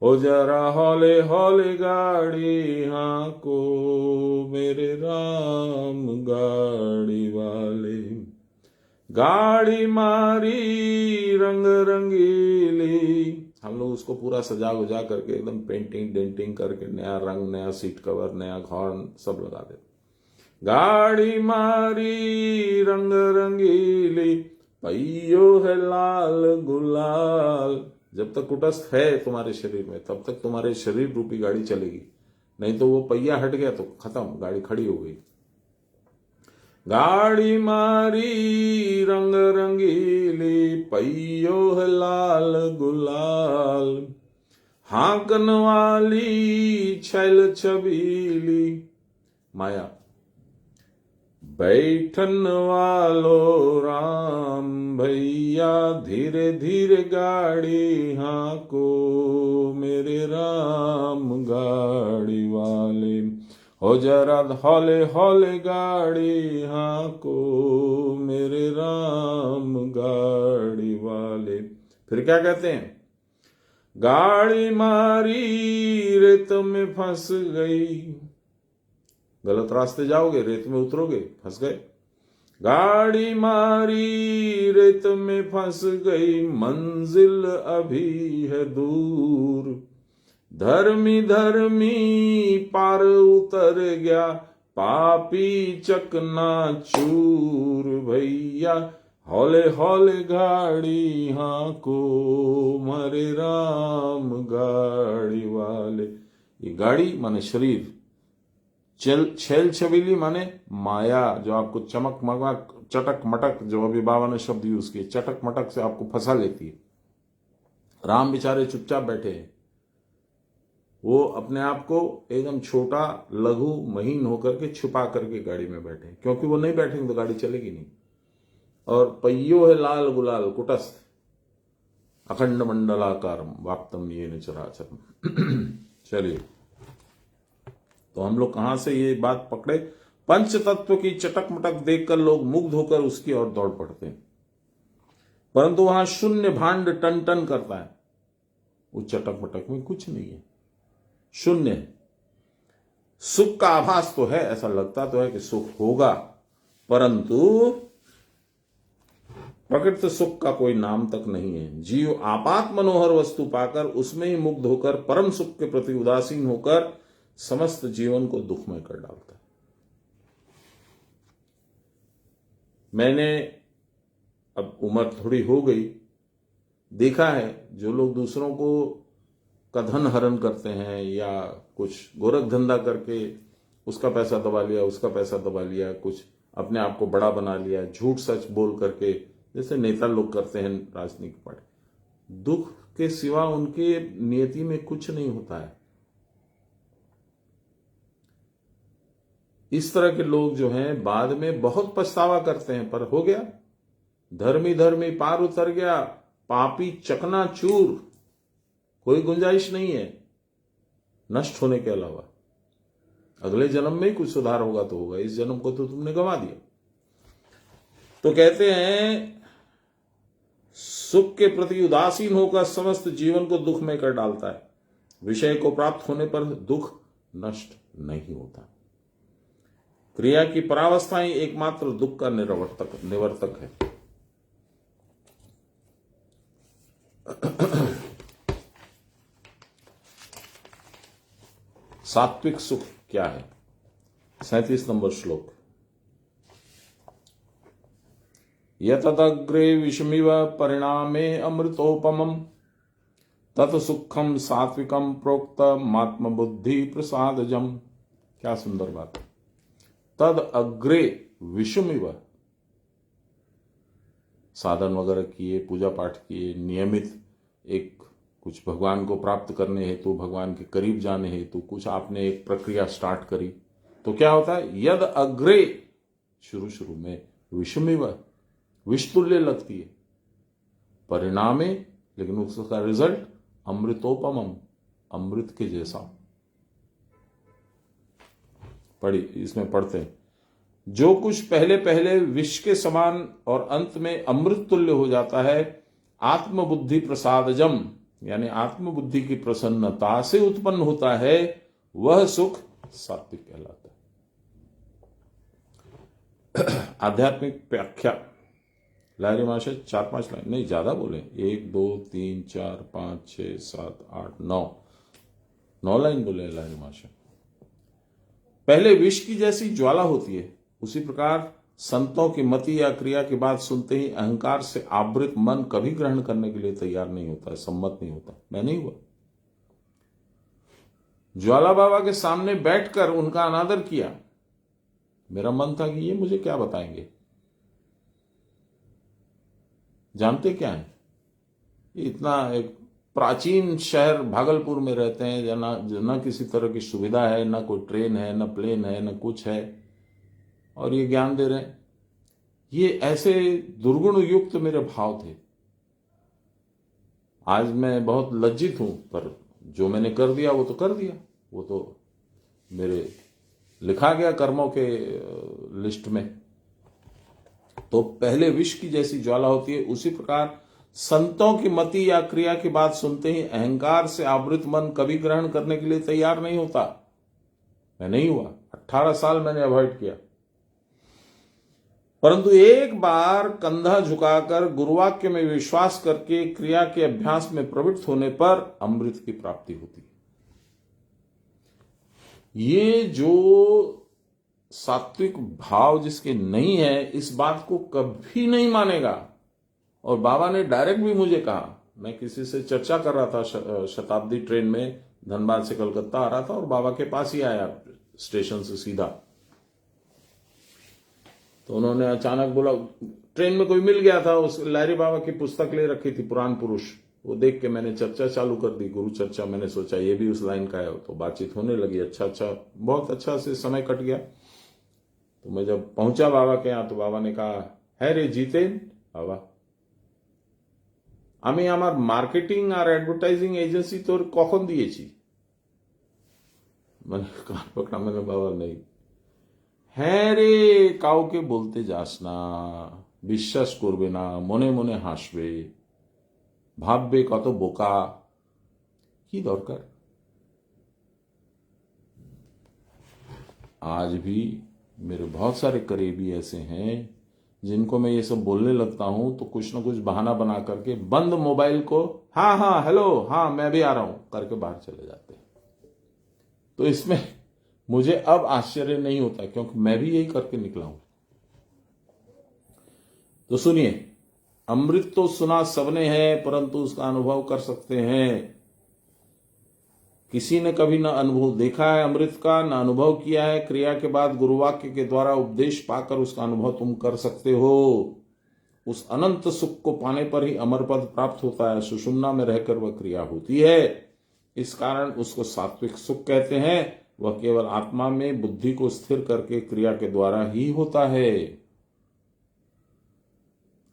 ओ जरा हौले हौले गाड़ी हांको मेरे राम गाड़ी वाले, गाड़ी मारी रंग रंगीली। हम लोग उसको पूरा सजा उजा करके एकदम पेंटिंग डेंटिंग करके नया रंग, नया सीट कवर, नया हॉर्न सब लगा देते। गाड़ी मारी रंग रंगीली, पहियो है लाल गुलाल। जब तक कुटस्थ है तुम्हारे शरीर में तब तक तुम्हारे शरीर रूपी गाड़ी चलेगी, नहीं तो वो पहिया हट गया तो खत्म, गाड़ी खड़ी हो गई। गाड़ी मारी रंग रंगीली, पहियो है लाल गुलाल, हांकन वाली छैल छबीली माया, बैठन वालो राम भैया धीरे धीरे गाड़ी हांको मेरे राम गाड़ी वाले, हो जरा हौले हौले गाड़ी हांको मेरे राम गाड़ी वाले। फिर क्या कहते हैं, गाड़ी मारी रेत में फंस गई। गलत रास्ते जाओगे, रेत में उतरोगे, फंस गए। गाड़ी मारी रेत में फंस गई, मंजिल अभी है दूर, धर्मी धर्मी पार उतर गया, पापी चकना चूर भैया, हौले हौले गाड़ी हांको मरे राम गाड़ी वाले। ये गाड़ी माने शरीर, छैल छबीली माने माया, जो आपको चमक मगमग चटक मटक, जो अभी बाबा ने शब्द यूज किए, चटक मटक से आपको फंसा लेती है। राम बेचारे चुपचाप बैठे हैं, वो अपने आप को एकदम छोटा लघु महीन होकर के छुपा करके गाड़ी में बैठे, क्योंकि वो नहीं बैठेंगे तो गाड़ी चलेगी नहीं। और पहियो है लाल गुलाल कुटस्थ, अखंड मंडलाकारम वाप्तम येन चराचरम। चलिए, तो हम लोग कहां से ये बात पकड़े, पंच तत्व की चटक मटक देखकर लोग मुग्ध होकर उसकी ओर दौड़ पड़ते हैं, परंतु वहां शून्य भांड टन टन करता है। उस चटक मटक में कुछ नहीं है, शून्य है। सुख का आभास तो है, ऐसा लगता तो है कि सुख होगा, परंतु प्रकृति सुख का कोई नाम तक नहीं है। जीव आपात मनोहर वस्तु पाकर उसमें ही मुग्ध होकर परम सुख के प्रति उदासीन होकर समस्त जीवन को दुखमय कर डालता है। मैंने, अब उम्र थोड़ी हो गई, देखा है जो लोग दूसरों को का धन हरण करते हैं या कुछ गोरख धंधा करके उसका पैसा दबा लिया, उसका पैसा दबा लिया, कुछ अपने आप को बड़ा बना लिया, झूठ सच बोल करके, जैसे नेता लोग करते हैं राजनीतिक पार्टी, दुख के सिवा उनके नियति में कुछ नहीं होता है। इस तरह के लोग जो हैं बाद में बहुत पछतावा करते हैं, पर हो गया, धर्मी धर्मी पार उतर गया, पापी चकनाचूर, कोई गुंजाइश नहीं है नष्ट होने के अलावा। अगले जन्म में ही कुछ सुधार होगा तो होगा, इस जन्म को तो तुमने गंवा दिया। तो कहते हैं सुख के प्रति उदासीन होकर समस्त जीवन को दुख में कर डालता है। विषय को प्राप्त होने पर दुख नष्ट नहीं होता। क्रिया की परावस्था ही एकमात्र दुख का निवर्तक है। सात्विक सुख क्या है? 37 नंबर श्लोक। यतदग्रे विषमिव परिणामे अमृतोपमम् तत् सुखम सात्विकम प्रोक्तमात्म बुद्धि प्रसादजम। क्या सुंदर बात। तद अग्रे विषमिव, साधन वगैरह किए, पूजा पाठ किए, नियमित एक कुछ भगवान को प्राप्त करने हेतु, भगवान के करीब जाने हेतु कुछ आपने एक प्रक्रिया स्टार्ट करी, तो क्या होता है? यद अग्रे, शुरू में, विषमिव, विषतुल्य लगती है, परिणामे, लेकिन उसका रिजल्ट अमृतोपमम, अमृत के जैसा। पढ़ी, इसमें पढ़ते हैं, जो कुछ पहले पहले विष के समान और अंत में अमृत तुल्य हो जाता है, आत्मबुद्धि प्रसादजम, यानी आत्मबुद्धि की प्रसन्नता से उत्पन्न होता है, वह सुख सात्विक कहलाता है। आध्यात्मिक व्याख्या। लाहिरी महाशय 4-5 लाइन, नहीं ज्यादा बोले, 1 2 3 4 5 6 7 8 9 लाइन बोले लाहिरी महाशय। पहले विष की जैसी ज्वाला होती है, उसी प्रकार संतों की मति या क्रिया की बात सुनते ही अहंकार से आवृत मन कभी ग्रहण करने के लिए तैयार नहीं होता, सम्मत नहीं होता। मैं नहीं हुआ। ज्वाला बाबा के सामने बैठकर उनका अनादर किया, मेरा मन था कि ये मुझे क्या बताएंगे, जानते क्या है, इतना एक प्राचीन शहर भागलपुर में रहते हैं, ना किसी तरह की सुविधा है, ना कोई ट्रेन है, ना प्लेन है, ना कुछ है, और ये ज्ञान दे रहे हैं। ये ऐसे दुर्गुण युक्त मेरे भाव थे। आज मैं बहुत लज्जित हूं, पर जो मैंने कर दिया वो तो कर दिया, वो तो मेरे लिखा गया कर्मों के लिस्ट में। तो पहले विष की जैसी ज्वाला होती है, उसी प्रकार संतों की मति या क्रिया की बात सुनते ही अहंकार से आवृत मन कभी ग्रहण करने के लिए तैयार नहीं होता। मैं नहीं हुआ। 18 साल मैंने अवॉइड किया, परंतु एक बार कंधा झुकाकर गुरुवाक्य में विश्वास करके क्रिया के अभ्यास में प्रवृत्त होने पर अमृत की प्राप्ति होती है। ये जो सात्विक भाव जिसके नहीं है, इस बात को कभी नहीं मानेगा। और बाबा ने डायरेक्ट भी मुझे कहा, मैं किसी से चर्चा कर रहा था शताब्दी ट्रेन में, धनबाद से कलकत्ता आ रहा था, और बाबा के पास ही आया स्टेशन से सीधा। तो उन्होंने अचानक बोला, ट्रेन में कोई मिल गया था, उस लाहिरी बाबा की पुस्तक ले रखी थी, पुराण पुरुष, वो देख के मैंने चर्चा चालू कर दी, गुरु चर्चा। मैंने सोचा ये भी उस लाइन का है, तो बातचीत होने लगी। अच्छा बहुत अच्छा से समय कट गया। तो मैं जब पहुंचा बाबा के यहाँ, तो बाबा ने कहा, है रे जीतेन बाबा, আমি আমার মার্কেটিং আর অ্যাডভার্টাইজিং এজেন্সি তোর কখন দিয়েছি? মানে কান পাকড়া, মানে বাবা নেই। হ্যাঁ রে, কাউকে বলতে যাস না, বিশ্বাস করবে না, মনে মনে হাসবে, ভাববে কত বোকা, কি দরকার? आज भी मेरे बहुत सारे करीबी ऐसे हैं जिनको मैं ये सब बोलने लगता हूं तो कुछ ना कुछ बहाना बना करके बंद मोबाइल को हाँ हेलो, हाँ मैं भी आ रहा हूं करके बाहर चले जाते हैं। तो इसमें मुझे अब आश्चर्य नहीं होता, क्योंकि मैं भी यही करके निकला हूं। तो सुनिए, अमृत तो सुना सबने है, परंतु उसका अनुभव कर सकते हैं। किसी ने कभी न अनुभव देखा है अमृत का, न अनुभव किया है। क्रिया के बाद गुरुवाक्य के द्वारा उपदेश पाकर उसका अनुभव तुम कर सकते हो। उस अनंत सुख को पाने पर ही अमर पद प्राप्त होता है। सुषुम्ना में रहकर वह क्रिया होती है, इस कारण उसको सात्विक सुख कहते हैं। वह केवल आत्मा में बुद्धि को स्थिर करके क्रिया के द्वारा ही होता है।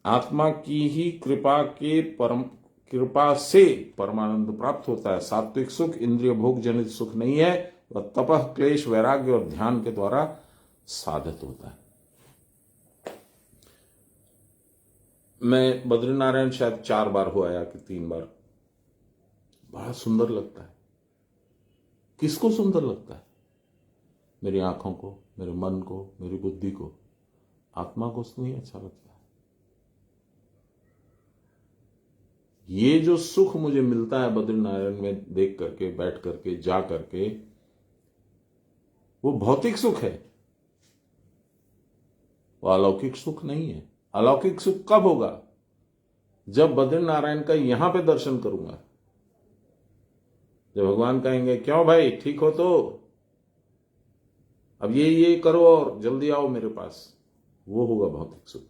आत्मा की ही कृपा से परमानंद प्राप्त होता है। सात्विक सुख इंद्रिय भोग जनित सुख नहीं है, वह तपह क्लेश वैराग्य और ध्यान के द्वारा साधित होता है। मैं बद्रीनारायण शायद 4 बार हो आया कि 3 बार। बड़ा सुंदर लगता है। किसको सुंदर लगता है? मेरी आंखों को, मेरे मन को, मेरी बुद्धि को। आत्मा को नहीं अच्छा लगता है। ये जो सुख मुझे मिलता है बद्रीनारायण में देख करके, बैठ करके, जा करके, वो भौतिक सुख है, वो अलौकिक सुख नहीं है। अलौकिक सुख कब होगा? जब बद्रीनारायण का यहां पे दर्शन करूंगा, जब भगवान कहेंगे क्यों भाई ठीक हो तो अब ये करो और जल्दी आओ मेरे पास, वो होगा भौतिक सुख।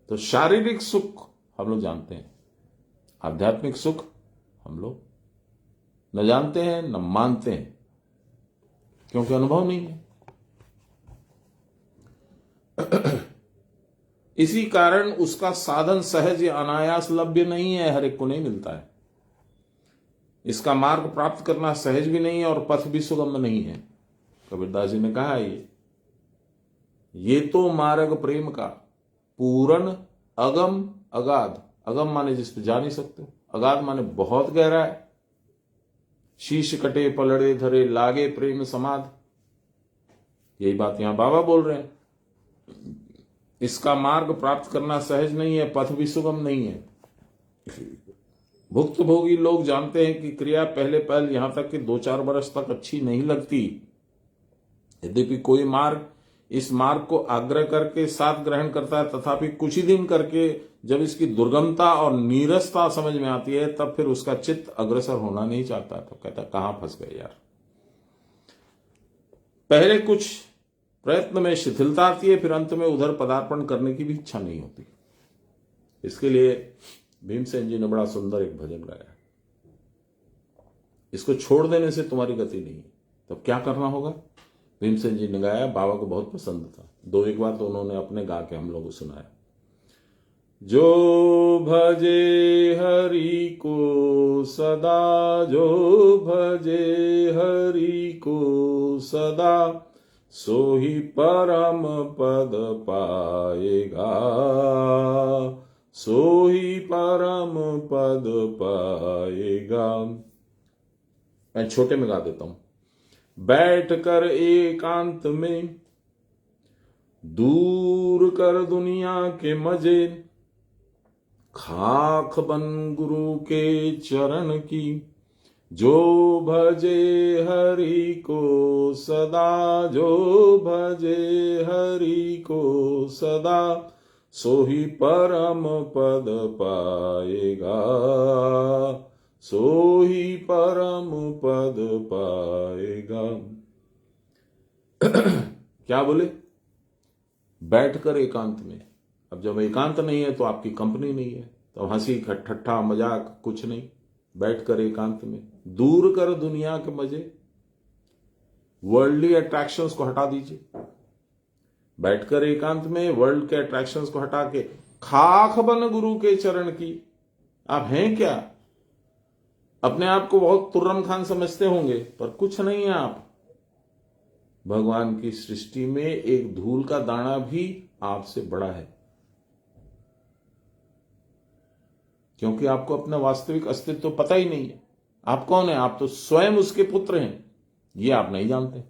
तो शारीरिक सुख हम लोग जानते हैं, आध्यात्मिक सुख हम लोग न जानते हैं न मानते हैं, क्योंकि अनुभव नहीं है। इसी कारण उसका साधन सहज या अनायास लभ्य नहीं है, हर एक को नहीं मिलता है। इसका मार्ग प्राप्त करना सहज भी नहीं है और पथ भी सुगम नहीं है। कबीरदास जी ने कहा ये तो मार्ग प्रेम का पूर्ण अगम अगाध। अगम माने जिस पे जा नहीं सकते, अगाध माने बहुत गहरा है। शीश कटे पलड़े धरे लागे प्रेम समाध, यही बात यहां बाबा बोल रहे हैं। इसका मार्ग प्राप्त करना सहज नहीं है, पथ भी सुगम नहीं है। भुक्तभोगी लोग जानते हैं कि क्रिया पहले पहल यहां तक कि 2-4 वर्ष तक अच्छी नहीं लगती। यद्यपि कोई मार्ग इस मार्ग को आग्रह करके साथ ग्रहण करता है, तथापि कुछ ही दिन करके जब इसकी दुर्गमता और नीरसता समझ में आती है, तब फिर उसका चित्त अग्रसर होना नहीं चाहता। तो कहता कहां फंस गए यार। पहले कुछ प्रयत्न में शिथिलता आती है, फिर अंत में उधर पदार्पण करने की भी इच्छा नहीं होती। इसके लिए भीमसेन जी ने बड़ा सुंदर एक भजन गाया, इसको छोड़ देने से तुम्हारी गति नहीं है। तब क्या करना होगा? भीमसेन जी ने गाया, बाबा को बहुत पसंद था। 2-1 बार तो उन्होंने अपने गा के हम लोगों को सुनाया। जो भजे हरि को सदा, जो भजे हरि को सदा, सो ही परम पद पाएगा, सो ही परम पद पाएगा। मैं छोटे में गा देता हूं। बैठ कर एकांत में, दूर कर दुनिया के मजे, खाक बन गुरु के चरण की, जो भजे हरि को सदा, जो भजे हरि को सदा, सो ही परम पद पाएगा, सो ही परम पद पाएगा। क्या बोले? बैठकर एकांत में। अब जब एकांत नहीं है तो आपकी कंपनी नहीं है, तो हंसी ठट्ठा मजाक कुछ नहीं। बैठकर एकांत में, दूर कर दुनिया के मजे, वर्ल्डली अट्रैक्शंस को हटा दीजिए। बैठकर एकांत में वर्ल्ड के अट्रैक्शंस को हटा के खाक बन गुरु के चरण की। आप हैं क्या? अपने आप को बहुत तुर्रम खान समझते होंगे, पर कुछ नहीं है आप। भगवान की सृष्टि में एक धूल का दाना भी आपसे बड़ा है, क्योंकि आपको अपना वास्तविक अस्तित्व तो पता ही नहीं है। आप कौन है? आप तो स्वयं उसके पुत्र हैं, ये आप नहीं जानते।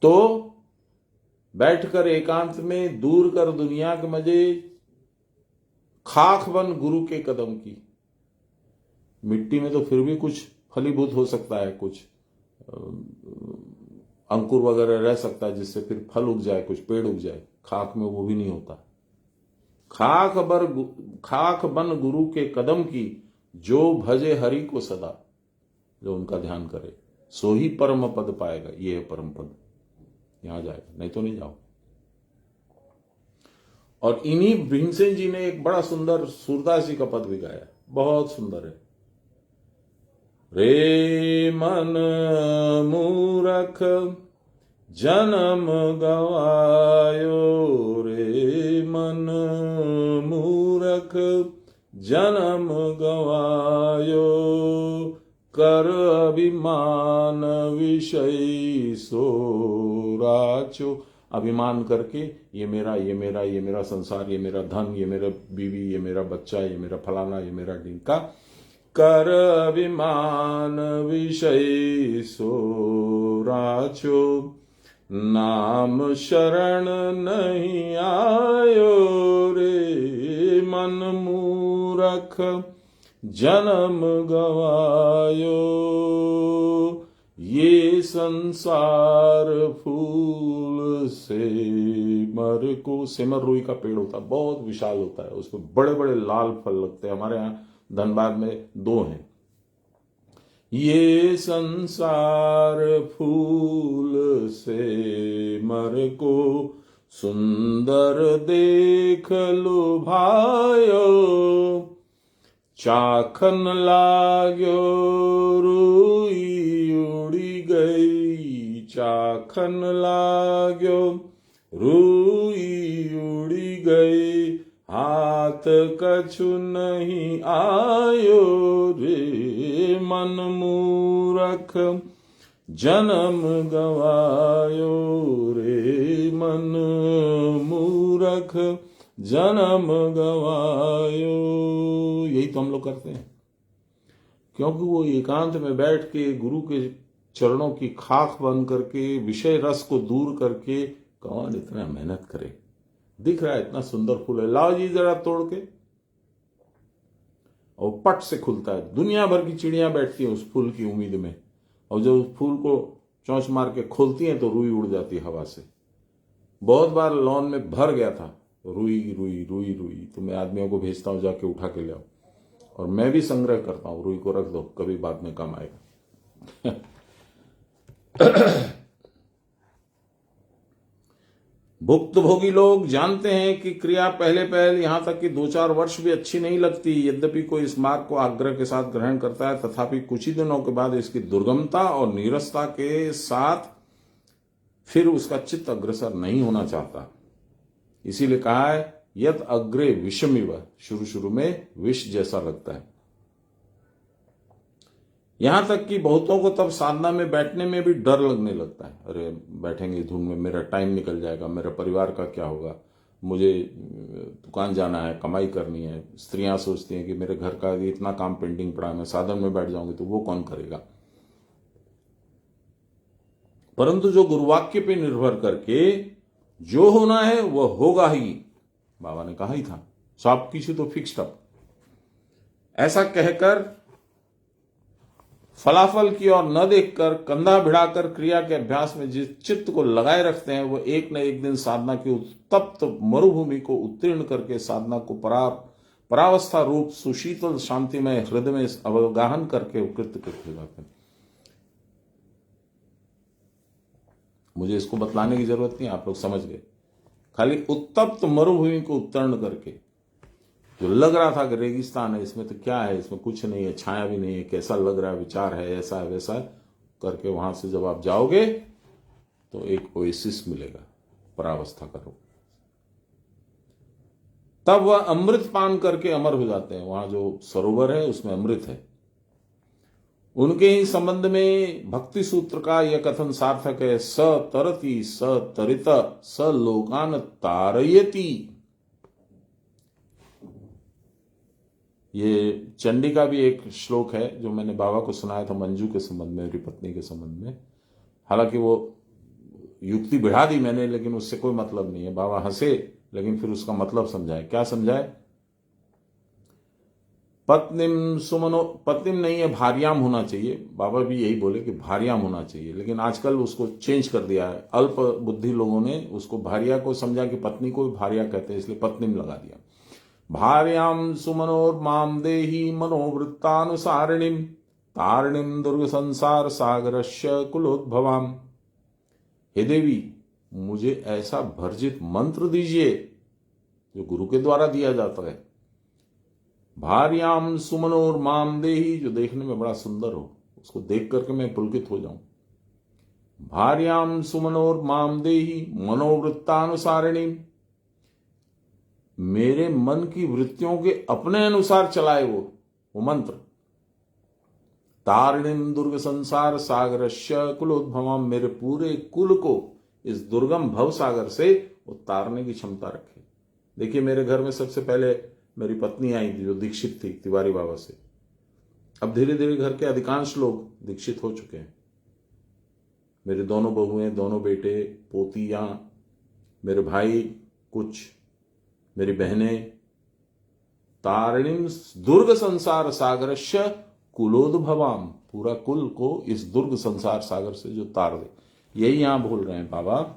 तो बैठकर एकांत में, दूर कर दुनिया के मजे, खाक बन गुरु के कदम की। मिट्टी में तो फिर भी कुछ फलीभूत हो सकता है, कुछ अंकुर वगैरह रह सकता है जिससे फिर फल उग जाए, कुछ पेड़ उग जाए। खाक में वो भी नहीं होता। खाक बन गुरु के कदम की, जो भजे हरि को सदा, जो उनका ध्यान करे, सो ही परम पद पाएगा। ये है परम पद, यहां जाएगा, नहीं तो नहीं जाओ। और इन्हीं भीमसेन जी ने एक बड़ा सुंदर सूरदास जी का पद भी गाया, बहुत सुंदर है। रे मन मूरख जन्म गवायो, रे मन मूरख जन्म गवायो, कर अभिमान विषय सोराचो। अभिमान करके ये मेरा, ये मेरा, ये मेरा संसार, ये मेरा धन, ये मेरा बीवी, ये मेरा बच्चा, ये मेरा फलाना, ये मेरा ढिंका। कर अभिमान विषय सोराचो। नाम शरण नहीं आयो रे मन मूरख जन्म गवायो। ये संसार फूल सिमर को, सिमर रुई का पेड़ होता है, बहुत विशाल होता है, उसमें बड़े बड़े लाल फल लगते हैं। हमारे यहाँ धनबाद में 2 हैं। ये संसार फूल से मर को सुंदर देख लुभायो। चाखन लाग्यो रुई उड़ी गई, चाखन लाग्यो रुई उड़ी गई। हाथ कछु नहीं आयो रे मन मूरख जन्म गवायो रे मन मूरख जन्म गवायो। यही तो हम लोग करते हैं, क्योंकि वो एकांत में बैठ के गुरु के चरणों की खाक बन करके विषय रस को दूर करके कौन इतना मेहनत करे। दिख रहा है इतना सुंदर फूल है, लाओ जी जरा तोड़ के, और पट से खुलता है। दुनिया भर की चिड़ियां बैठती हैं उस फूल की उम्मीद में, और जब उस फूल को चोंच मार के खोलती हैं तो रुई उड़ जाती है हवा से। बहुत बार लॉन में भर गया था रुई रुई रुई रुई, तो मैं आदमियों को भेजता हूं जाके उठा के ले आओ, और मैं भी संग्रह करता हूं। रुई को रख दो, कभी बाद में काम आएगा। भुक्तभोगी लोग जानते हैं कि क्रिया पहले पहल यहां तक कि 2-4 वर्ष भी अच्छी नहीं लगती। यद्यपि कोई इस मार्ग को आग्रह के साथ ग्रहण करता है, तथापि कुछ ही दिनों के बाद इसकी दुर्गमता और नीरसता के साथ फिर उसका चित्त अग्रसर नहीं होना चाहता। इसीलिए कहा है यत अग्रे विषमिव, शुरू शुरू में विष जैसा लगता है। यहां तक कि बहुतों को तब साधना में बैठने में भी डर लगने लगता है। अरे बैठेंगे धुन में, मेरा टाइम निकल जाएगा, मेरे परिवार का क्या होगा, मुझे दुकान जाना है, कमाई करनी है। स्त्रियां सोचती हैं कि मेरे घर का इतना काम पेंडिंग पड़ा है, मैं साधन में बैठ जाऊंगी तो वो कौन करेगा। परंतु जो गुरुवाक्य पे निर्भर करके जो होना है वह होगा ही, बाबा ने कहा ही था, सब किसी तो फिक्स्ड अप, ऐसा कहकर फलाफल की ओर न देखकर कंधा भिड़ाकर क्रिया के अभ्यास में जिस चित्त को लगाए रखते हैं, वो एक न एक दिन साधना की उत्तप्त मरुभूमि को उत्तीर्ण करके साधना को परावस्था रूप सुशीतल शांतिमय हृदय में अवगाहन करके कृत्य हो जाते हैं। मुझे इसको बतलाने की जरूरत नहीं, आप लोग समझ गए। खाली उत्तप्त मरुभूमि को उत्तीर्ण करके, जो लग रहा था कि रेगिस्तान है, इसमें तो क्या है, इसमें कुछ नहीं है, छाया भी नहीं है, कैसा लग रहा है, विचार है, ऐसा है वैसा है, करके वहां से जब आप जाओगे तो एक ओएसिस मिलेगा, परावस्था करो, तब वह अमृत पान करके अमर हो जाते हैं। वहां जो सरोवर है उसमें अमृत है। उनके ही संबंध में भक्ति सूत्र का यह कथन सार्थक है, स तरति स तरित स लोकान तारयति। ये चंडी का भी एक श्लोक है जो मैंने बाबा को सुनाया था मंजू के संबंध में, मेरी पत्नी के संबंध में। हालांकि वो युक्ति बढ़ा दी मैंने, लेकिन उससे कोई मतलब नहीं है। बाबा हंसे, लेकिन फिर उसका मतलब समझाए। क्या समझाए? पत्निम सुमनो, पत्निम नहीं है, भार्याम होना चाहिए। बाबा भी यही बोले कि भार्याम होना चाहिए, लेकिन आजकल उसको चेंज कर दिया है। अल्प बुद्धि लोगों ने उसको भार्या को समझा कि पत्नी को भी भार्या कहते हैं, इसलिए पत्निम लगा दिया। भार्याम सुमनोर माम देही मनोवृत्तानुसारिणीम तारिणीम दुर्ग संसार सागरस्य कुलोद्भवाम। हे देवी, मुझे ऐसा भर्जित मंत्र दीजिए जो गुरु के द्वारा दिया जाता है। भार्याम सुमनोर माम देही, जो देखने में बड़ा सुंदर हो, उसको देख करके मैं पुलकित हो जाऊं। भार्याम सुमनोर माम देही मनोवृत्तानुसारिणी, मेरे मन की वृत्तियों के अपने अनुसार चलाए वो मंत्र। तारिणीम दुर्ग संसार सागरस्य कुलोद्भवम, मेरे पूरे कुल को इस दुर्गम भव सागर से उतारने की क्षमता रखे। देखिए, मेरे घर में सबसे पहले मेरी पत्नी आई थी जो दीक्षित थी तिवारी बाबा से। अब धीरे धीरे घर के अधिकांश लोग दीक्षित हो चुके हैं। मेरे दोनों बहुएं, दोनों बेटे, पोतियां, मेरे भाई, कुछ मेरी बहनें। तारिणीम दुर्ग संसार सागरस्य कुलोद्भवाम, पूरा कुल को इस दुर्ग संसार सागर से जो तार दे। यही यहां बोल रहे हैं बाबा।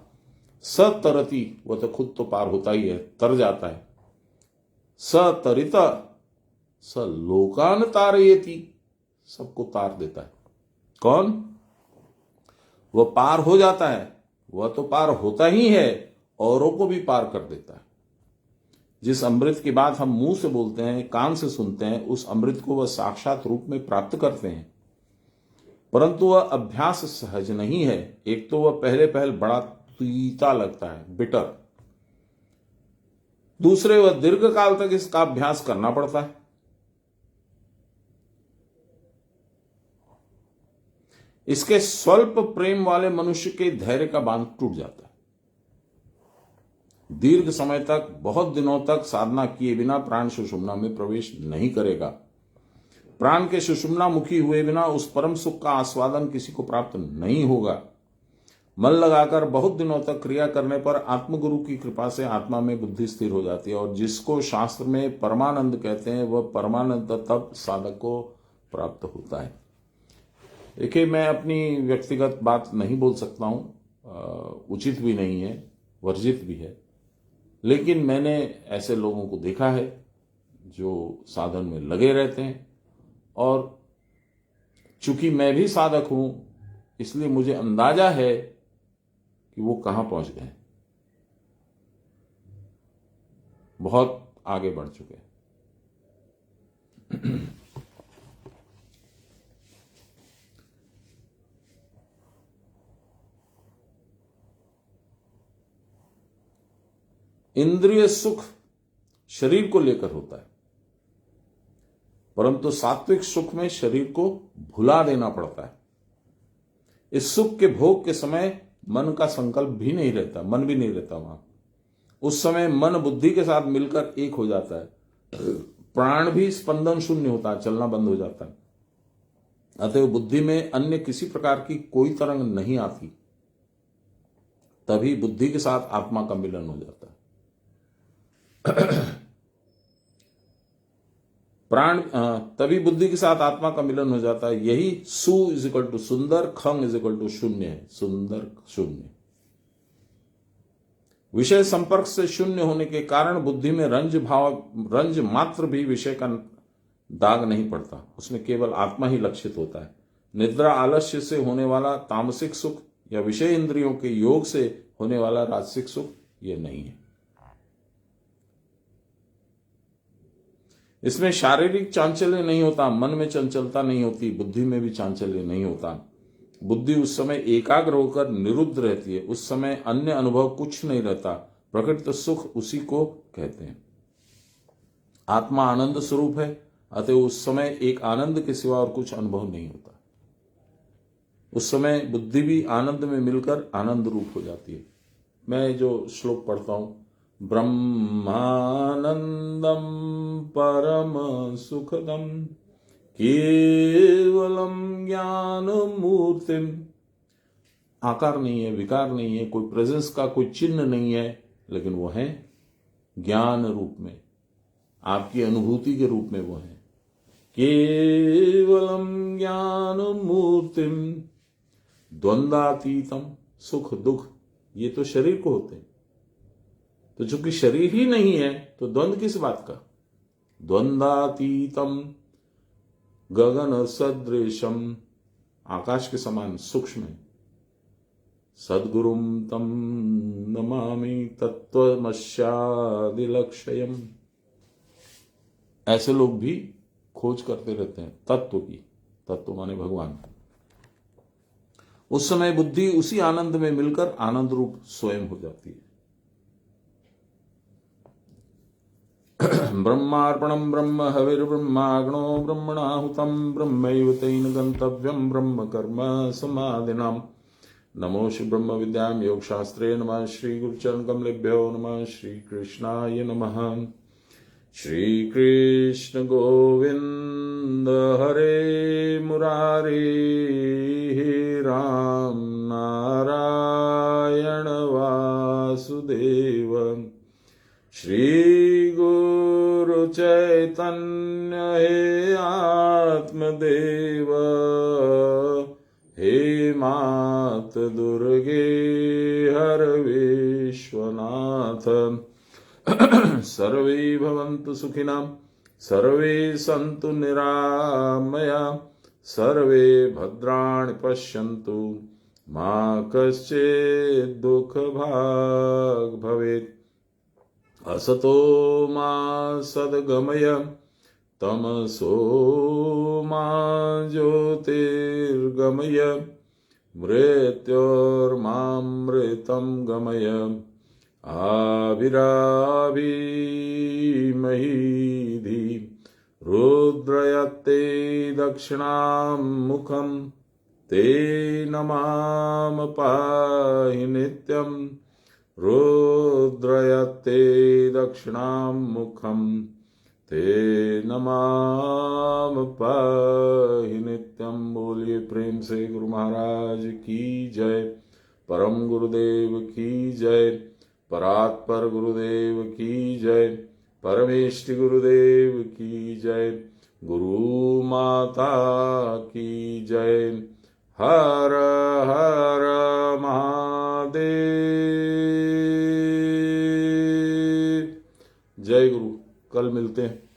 सतरती, वह तो खुद तो पार होता ही है, तर जाता है। सतरिता स लोकान तारयति, सबको तार देता है। कौन? वह पार हो जाता है, वह तो पार होता ही है, औरों को भी पार कर देता है। जिस अमृत की बात हम मुंह से बोलते हैं, कान से सुनते हैं, उस अमृत को वह साक्षात रूप में प्राप्त करते हैं। परंतु वह अभ्यास सहज नहीं है। एक तो वह पहले पहल बड़ा तीता लगता है, बिटर। दूसरे, वह दीर्घ काल तक इसका अभ्यास करना पड़ता है। इसके स्वल्प प्रेम वाले मनुष्य के धैर्य का बांध टूट जाता है। दीर्घ समय तक, बहुत दिनों तक साधना किए बिना प्राण सुषुम्ना में प्रवेश नहीं करेगा। प्राण के सुषुम्ना मुखी हुए बिना उस परम सुख का आस्वादन किसी को प्राप्त नहीं होगा। मन लगाकर बहुत दिनों तक क्रिया करने पर आत्मगुरु की कृपा से आत्मा में बुद्धि स्थिर हो जाती है, और जिसको शास्त्र में परमानंद कहते हैं, वह परमानंद तब साधक को प्राप्त होता है। देखिए, मैं अपनी व्यक्तिगत बात नहीं बोल सकता हूं, उचित भी नहीं है, वर्जित भी है। लेकिन मैंने ऐसे लोगों को देखा है जो साधन में लगे रहते हैं, और चूंकि मैं भी साधक हूं, इसलिए मुझे अंदाजा है कि वो कहां पहुंच गए, बहुत आगे बढ़ चुके हैं। इंद्रिय सुख शरीर को लेकर होता है, परंतु सात्विक सुख में शरीर को भुला देना पड़ता है। इस सुख के भोग के समय मन का संकल्प भी नहीं रहता, मन भी नहीं रहता वहां। उस समय मन बुद्धि के साथ मिलकर एक हो जाता है। प्राण भी स्पंदन शून्य होता है, चलना बंद हो जाता है। अतः बुद्धि में अन्य किसी प्रकार की कोई तरंग नहीं आती। तभी बुद्धि के साथ आत्मा का मिलन हो जाता है। तभी बुद्धि के साथ आत्मा का मिलन हो जाता है। यही सु इज इक्वल टू सुंदर, खंग इज इक्वल टू शून्य है। सुंदर शून्य, विषय संपर्क से शून्य होने के कारण बुद्धि में रंज मात्र भी विषय का दाग नहीं पड़ता। उसमें केवल आत्मा ही लक्षित होता है। निद्रा आलस्य से होने वाला तामसिक सुख या विषय इंद्रियों के योग से होने वाला राजसिक सुख यह नहीं है। इसमें शारीरिक चांचल्य नहीं होता, मन में चंचलता नहीं होती, बुद्धि में भी चांचल्य नहीं होता। बुद्धि उस समय एकाग्र होकर निरुद्ध रहती है। उस समय अन्य अनुभव कुछ नहीं रहता। प्रकृत सुख उसी को कहते हैं। आत्मा आनंद स्वरूप है, अतः उस समय एक आनंद के सिवा और कुछ अनुभव नहीं होता। उस समय बुद्धि भी आनंद में मिलकर आनंद रूप हो जाती है। मैं जो श्लोक पढ़ता हूं, ब्रह्मानंदम परम सुखदम केवलम ज्ञान मूर्तिम। आकार नहीं है, विकार नहीं है, कोई प्रेजेंस का कोई चिन्ह नहीं है, लेकिन वो है ज्ञान रूप में, आपकी अनुभूति के रूप में वो है। केवलम ज्ञान मूर्तिम द्वंद्वातीतम। सुख दुख ये तो शरीर को होते हैं, तो चूंकि शरीर ही नहीं है तो द्वंद्व किस बात का। द्वंद्वातीतम गगन सदृशम, आकाश के समान सूक्ष्म है। सद्गुरुम तम नमामि तत्वमस्यादिलक्ष्यम्। ऐसे लोग भी खोज करते रहते हैं तत्व की। तत्व माने भगवान। उस समय बुद्धि उसी आनंद में मिलकर आनंद रूप स्वयं हो जाती है। ब्रह्मार्पणं ब्रह्म हविर्ब्रह्माग्नो ब्रह्मणाहुतं ब्रह्मैव तेन गन्तव्यं ब्रह्म कर्म समाधिनाम्। नमो श्री ब्रह्म विद्यां योग शास्त्रे नमः। श्री गुरुचरण कमलेभ्यो नमः। श्री कृष्णाय नमः। श्री कृष्ण गोविंद हरे मुरारी, राम नारायण वासुदेव। श्री गुरु चैतन्य हे आत्मदेव, हे मात दुर्गे हर विश्वनाथ। सर्वे भवन्तु सुखिनः, सर्वे सन्तु निरामया, सर्वे भद्राणि पश्यन्तु, मा कश्चित् दुःखभाग् भवेत्। असतो मा सद्गमय, तमसो मा ज्योतिर्गमय, मृत्योर्मामृतं गमय। आविराविमहीधि रुद्रयते दक्षिणां मुखं, ते नमाम पाहि नित्यं। रुद्रयते दक्षिणां मुखं, ते नमाम पाहि नित्यं। बोलिए प्रेम से गुरु महाराज की जय, परम गुरुदेव की जय, परात्पर गुरुदेव की जय, परमेष्टि गुरुदेव की जय, गुरु माता की जय। हर हर महादेव। जय गुरु। कल मिलते हैं।